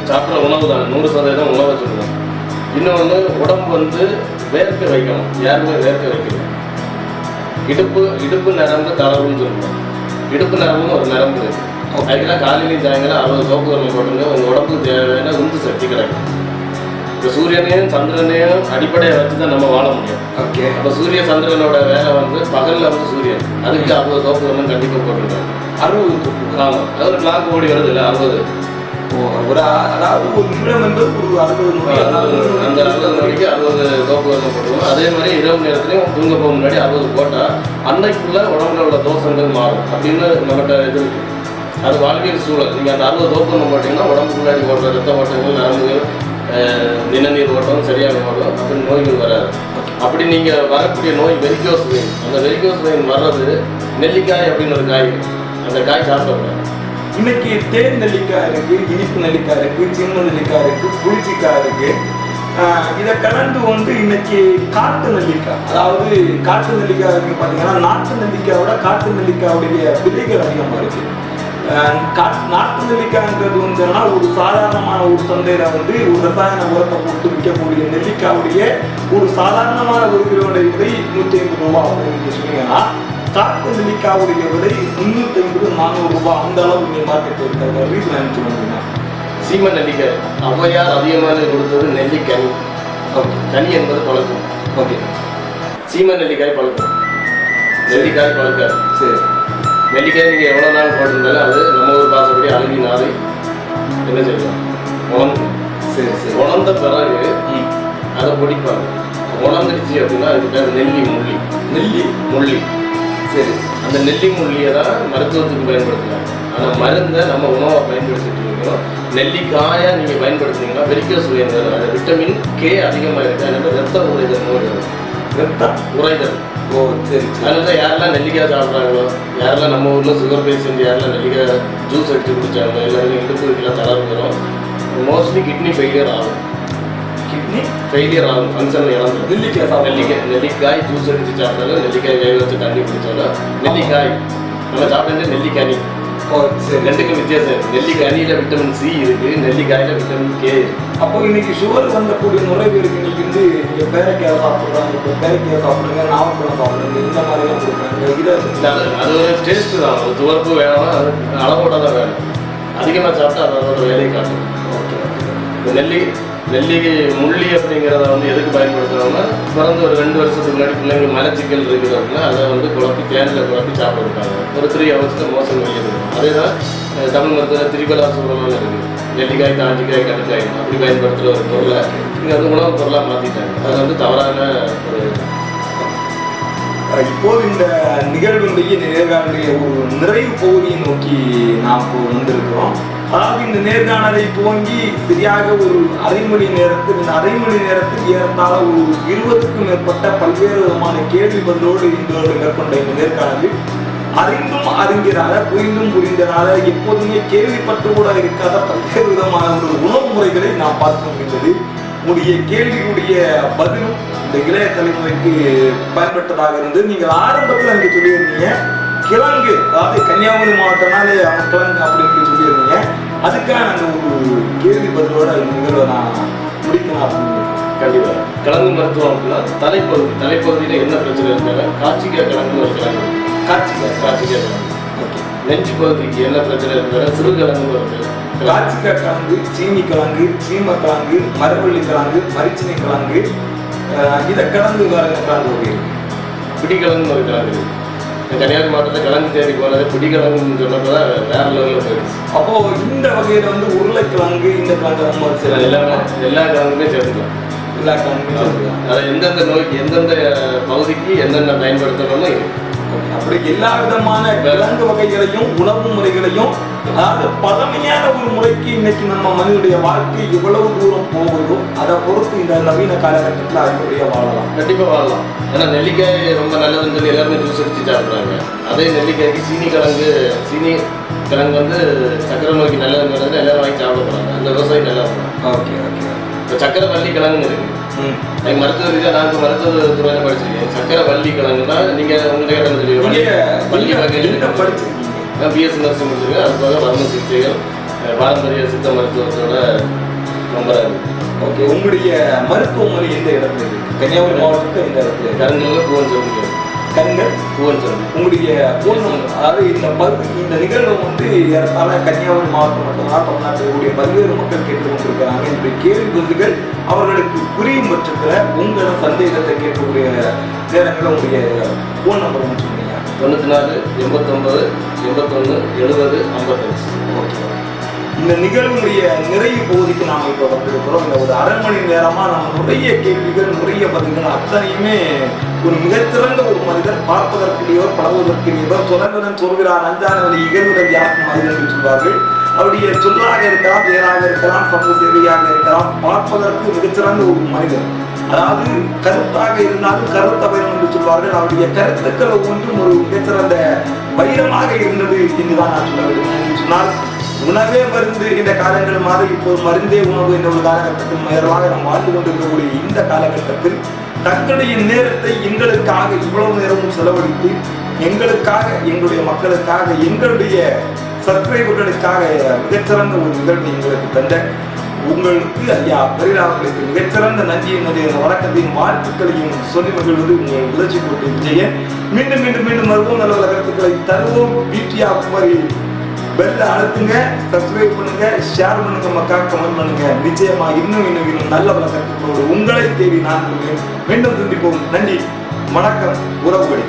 சாப்பிட்ற உணவு தான், 100% உணவை சொல்லுவோம். இன்னொன்று உடம்பு வந்து வேர்க்க வைக்கணும், யாருமே வேர்க்க வைக்கணும். இடுப்பு நரம்பு தளர்வுன்னு சொல்லுவோம். இடுப்பு நரம்புன்னு ஒரு நரம்பு இருக்கு. அதுக்கெல்லாம் காலையிலையும் சாயங்காலம் 60 சோப்பு கருமை போட்டுங்க, உங்கள் உடம்புக்கு தேவையான உந்து சக்தி கிடைக்கும். இப்போ சூரியனையும் சந்திரனையும் அடிப்படையை வச்சு தான் நம்ம வாழ முடியும். ஓகே. அப்போ சூரிய சந்திரனோட வேலை வந்து பகலில் வந்து சூரியன், அதுக்கு 60 சோப்பு கருமை கண்டிப்பாக போட்டுருக்காங்க. 60. ஆமாம், அதாவது கிளாக் ஓடி வருது இல்லை 60. ஒரு அதாவது ஒரு நிமிடம் என்பது ஒரு 60 நொடி. அந்த 60 நொடிக்கு 60 சோப்பு கருமை போட்டுருவோம். அதே மாதிரி இரவு நேரத்துலையும் தூங்க போக முன்னாடி 60 போட்டால் அன்னைக்குள்ள உடம்புல உள்ள தோஷங்கள் மாறும் அப்படின்னு நம்மகிட்ட இது இருக்கு. அது வாழ்வியல் சூழல். நீங்கள் அந்த 60 சோப்பு கருமை போட்டிங்கன்னா உடம்புக்குள்ளாடி ஓடுற ரத்த ஓட்டங்கள், நரம்புகள், தினநீர் ஓட்டம் சரியாக ஓடும், அப்படி நோய்கள் வராது. அப்படி நீங்கள் வரக்கூடிய நோய் வெரிகோஸ் வெயின். அந்த வெரிகோஸ் வெயின் வர்றது நெல்லிக்காய் அப்படின்னு ஒரு காய், அந்த காய் சாப்பிடக்கூடாது. இன்னைக்கு தேன் நெல்லிக்காய் இருக்கு, இனிப்பு நெல்லிக்காய் இருக்கு, சின்ன நெல்லிக்காய் இருக்கு, புளிச்சிக்காய் இருக்கு. இதை கலந்து வந்து இன்னைக்கு காட்டு நெல்லிக்காய், அதாவது காட்டு நெல்லிக்காய் இருக்கு பார்த்தீங்கன்னா நாட்டு நெல்லிக்காயோட காட்டு நெல்லிக்காயுடைய விலைகள் அதிகமாக இருக்கு. நாட்டு நெல்லிக்காய்ன்றது வந்துன்னா ஒரு சாதாரணமான ஒரு சந்தையில வந்து ஒரு ரசாயன உரத்தை போட்டு விற்கக்கூடிய நெல்லிக்காயுடைய ஒரு சாதாரணமான ஒரு கிலோடைய விலை 150 ரூபாய் அப்படின்னு சொன்னீங்கன்னா, காட்டு நெல்லிக்காவுடைய விலை 350-400 ரூபாய். அந்த அளவு நீங்க மார்க்கெட் இருக்கிற ரீசன் சொல்லுங்க. சீம நெல்லிக்காய் ஔவையார் அதிகமாக கொடுத்தது நெல்லிக்கனி. கனி என்பது பழக்கம். ஓகே. சீம நெல்லிக்காய் பழக்கம், நெல்லிக்காய் பழக்காது. சரி. நெல்லிக்காய் நீங்கள் எவ்வளோ நாள் போட்டிருந்தாலும் அது நம்ம ஊர் பாசப்படி அழுகி நாளை என்ன செய்யலாம், உணர்ந்து. சரி சரி. உணர்ந்த பிறகு அதை பிடிப்பாங்க. உணர்ந்துடுச்சு அப்படின்னா அதுக்கு பேர் நெல்லி முள்ளி. நெல்லி முள்ளி. சரி. அந்த நெல்லி முள்ளியை தான் மருத்துவத்துக்கு பயன்படுத்தலாம். ஆனால் மருந்தை நம்ம உணவை பயன்படுத்திட்டு இருக்கோம். நெல்லிக்காயை நீங்கள் பயன்படுத்தினீங்கன்னா வெரிகோஸ் வெயின் வரும். அது விட்டமின் கே அதிகமாக இருக்குது. அதனால ரத்த உறைதல் நோய் வரும். ரத்த உறைதல். ஓ சரி. அதனால தான் யாரெல்லாம் நெல்லிக்காய் சாப்பிட்றாங்களோ, யாரெல்லாம் நம்ம ஊரில் சுகர் பேஷண்ட் யாரெல்லாம் நெல்லிக்காய் ஜூஸ் எடுத்து குடித்தாங்களோ எல்லாருமே இடுப்புக்கெல்லாம் தளர்வு வரும். மோஸ்ட்லி கிட்னி ஃபெயிலியர் ஆகும். கிட்னி ஃபெயிலியர் ஆகும், ஃபங்க்ஷன் இழந்து. நெல்லிக்காய் ஜூஸ் எடுத்து சாப்பிட்டாலும், நெல்லிக்காய் வேக வச்சு தண்ணி குடித்தாலும், நெல்லிக்காய் நம்ம சாப்பிட்டது நெல்லிக்கனி. ஓ சரி. ரெண்டுக்கும் வித்தியாசம். நெல்லிக்கனியில் விட்டமின் சி இருக்குது, நெல்லிக்காயில் விட்டமின் கே இருக்குது. அப்போ இன்னைக்கு சுகர் வந்தக்கூடிய நிறைய பேருக்கு இன்னைக்கு வந்து நீங்கள் பேரைக்காய் சாப்பிட்றாங்க, இப்போ பேரைக்காய் சாப்பிடுங்க, நாவப்பழம் சாப்பிடுங்க, இந்த மாதிரிலாம் கொடுக்குறாங்க. அது ஒரு டேஸ்ட்டு தான். ஒரு துவர்ப்பு வேணும், அது அளவோட தான் வேணும். அதிகமாக சாப்பிட்டா அதோட வேலையை காட்டும். ஓகே. இந்த நெல்லி முள்ளி அப்படிங்கிறத வந்து எதுக்கு பயன்படுத்துகிறோம்னா, பிறந்து ஒரு 2 வருஷத்துக்கு முன்னாடி பிள்ளைங்க மலச்சிக்கல் இருக்குது அப்படின்னா அதை வந்து குழப்பி தேனில் குழப்பி சாப்பிட்ருக்காங்க. ஒரு 3 ஹவர்ஸில் மோசம் வெளியிடுது. அதே தான் தமிழ் மருத்துவ திரிபலா சூழலும் இருக்குது. நெல்லிக்காய், தாண்டிக்காய், கடுக்காய் அப்படி பயன்படுத்துகிற ஒரு பொருளை இங்கே வந்து உணவுப் பொருளாக மாற்றிட்டாங்க. அது வந்து தவறான ஒரு. இப்போது இந்த நிகழ்வுடைய நேர்காணலுடைய ஒரு நிறைவு பகுதியை நோக்கி நாம் இப்போ வந்திருக்கிறோம். அதாவது இந்த நேர்காணலை துவங்கி சரியாக ஒரு அரை மணி நேரத்தில் ஏறத்தாழ ஒரு 20க்கும் மேற்பட்ட பல்வேறு விதமான கேள்வி பதிலோடு இன்றோடு மேற்கொண்ட இந்த நேர்காணலில் அறிந்தும் அறிஞராக, புரிந்தும் புரிந்தனால, எப்போதுமே கேள்விப்பட்டு கூட இருக்காத பல்வேறு விதமான ஒரு உணவு முறைகளை நாம் பார்க்க முடிந்தது. உடைய கேள்வியுடைய பதிலும் இந்த இளைய தலைமுறைக்கு பயன்பட்டதாக இருந்து, நீங்கள் ஆரம்பத்தில் அங்கே சொல்லியிருந்தீங்க கிழங்கு, அதாவது கன்னியாகுமரி மாவட்டம்னாலே அவங்க கிழங்கு அப்படின்னு சொல்லியிருந்தீங்க. அதுக்கான அந்த ஒரு கேள்வி பதிலோட இந்த நிகழ்வை நான் முடிக்கலாம் அப்படின்னு கண்டிப்பா. கிழங்கு மருத்துவம் அப்படின்னா தலைப்பகுதியில் என்ன பிரச்சனை இருந்தாலும் காய்ச்சிக்காய் கிழங்குன்னு ஒரு கிழங்கு. காய்ச்சிக்காய் கிழங்கு. நெஞ்சு பகுதிக்கு என்ன பிரச்சனை இருந்தாலும் சிறுகிழங்கு வருது. காய்ச்சிக்காய் கிழங்கு, சீனி கிழங்கு, சீம கிழங்கு, மரவள்ளி கிழங்கு, மரிச்சினை கிழங்கு, இதை கிழங்கு வேற கிழங்கு இருக்கு. பிடிக்கிழங்குன்னு ஒரு கிழங்கு இருக்கு. கன்னியாகுமரி மாவட்டத்தில் கிழங்கு தேடி போனது பிடிக்கிழங்குன்னு சொன்னப்பதான் வேற லெவலில் போயிடுச்சு. அப்போ இந்த வகையில உருளைக்கிழங்கு, இந்த கிழங்கு எல்லா கிழங்குமே சேர்த்துக்கலாம். எல்லா கிழங்குமே சேர்த்துக்கலாம். அதாவது எந்தெந்த நோய்க்கு எந்தெந்த பகுதிக்கு என்னென்ன பயன்படுத்தணும்னு அப்படி எல்லா விதமான கிழங்கு வகைகளையும் உணவு முறைகளையும், அதாவது பழமையான ஒரு முறைக்கு இன்னைக்கு நம்ம மனிதனுடைய வாழ்க்கை எவ்வளவு தூரம் போகுதோ அதை பொறுத்து இந்த நவீன காலகட்டத்தில் அறிவுரையா வாழலாம். கண்டிப்பா வாழலாம். ஏன்னா நெல்லிக்காய் ரொம்ப நல்லதுன்னு சொல்லி எல்லாருமே ஜூஸ் அடிச்சு சாப்பிட்றாங்க. அதே நெல்லிக்காய்க்கு சீனி கிழங்கு சக்கரை நோய்க்கு நல்லதுங்கிறது எல்லாரும் வாங்கி சாப்பிட போறாங்க. அந்த விவசாயம் நல்லா இருக்கும். Okay okay. இப்போ சக்கரை வள்ளி கிழங்குன்னு இருக்கு. எனக்கு மருத்துவ ரீதியாக நான் மருத்துவ துறையில படிச்சிருக்கேன். சக்கரை வள்ளி கிழங்குன்னா நீங்க உங்கள்கிட்ட கேட்ட சொல்லி வள்ளி வகை படிச்சிருக்கீங்க. நான் பிஎஸ்சி நர்சிங் முடிச்சிருக்கேன். அது போக மர்ம சிகிச்சைகள், பாரம்பரிய சித்த மருத்துவத்தோட நம்பராக இருக்கு. ஓகே. உங்களுடைய மருத்துவமனை எந்த இடத்துல இருக்கு? கன்னியாகுமரி மாவட்டத்தில் எந்த இடத்துல? கருங்கல்ல பூவன் கருங்கல் பூவன். உங்களுடைய அதாவது இந்த நிகழ்வு ஏறத்தாழ கன்னியாகுமரி மாவட்டம் மட்டும்தான் தமிழ்நாட்டில் பல்வேறு மக்கள் கேட்டுக்கொண்டிருக்கிறாங்க. இந்த கேள்வி பதில்கள் அவர்களுக்கு புரியும் பட்சத்தில் உங்களோட சந்தேகத்தை கேட்கக்கூடிய நேரங்களில் உங்களுடைய ஃபோன் நம்பர் சொன்னீங்க. 94 89 81 70 55. ஓகே. இந்த நிகழ்வுடைய நிறைவு பகுதிக்கு நாம் இப்போ வந்திருக்கிறோம். இந்த ஒரு அரை மணி நேரமா நம்ம நிறைய கேள்விகள், நிறைய பதில்கள் அத்தனையுமே ஒரு மிகச்சிறந்த ஒரு மனிதர், பார்ப்பதற்குரியவர், பழகுவதற்குரியவர், சொலங்கடன் சொல்கிறார் அஞ்சானவரை இகழ்வுடன் யாருக்கும் மனிதன் என்று சொல்வார்கள். அவருடைய சொல்லாக இருக்கலாம், பெயராக இருக்கலாம், சமூக சேவையாக இருக்கலாம், பார்ப்பதற்கு மிகச்சிறந்த ஒரு மனிதர். அதாவது கருத்தாக இருந்தாலும் கருத்தவரம் என்று சொல்வார்கள். அவருடைய கருத்துக்கள் ஒவ்வொன்றும் ஒரு மிகச்சிறந்த வைரமாக இருந்தது என்றுதான் நான் சொல்ல வேண்டும். என்று சொன்னால் உணவே மருந்து இந்த காலங்கள் மாறி இப்போது மருந்தே உணவு என்ற ஒரு காலகட்டத்தில் மேலாக நாம் வாழ்ந்து கொண்டிருக்கக்கூடிய இந்த காலகட்டத்தில் தங்களுடைய நேரத்தை எங்களுக்காக இவ்வளவு நேரமும் செலவழித்து எங்களுக்காக, எங்களுடைய மக்களுக்காக, எங்களுடைய சப்ஸ்கிரைபர்களுக்காக மிகச்சிறந்த ஒரு நிகழ்வை எங்களுக்கு தந்த உங்களுக்கு ஐயா பரிலாளர்களுக்கு மிகச்சிறந்த நன்றியின் வணக்கத்தையும் வாழ்த்துக்களையும் சொல்லி மகிழ்வது உங்கள் உதச்சி போட்டு விஜயன். மீண்டும் மீண்டும் மீண்டும் வருவோம். நல்ல கருத்துக்களை தருவோம். பிடிஆ குமாரி பெல்ல அழுத்துங்க, சப்ஸ்கிரைப் பண்ணுங்க, ஷேர் பண்ணுங்க, மக்கா கமெண்ட் பண்ணுங்க. நிச்சயமா இன்னும் நல்ல கருத்துக்களோடு உங்களை தேடி நான் மீண்டும் சந்திப்போம். நன்றி, வணக்கம் உறவுகளே.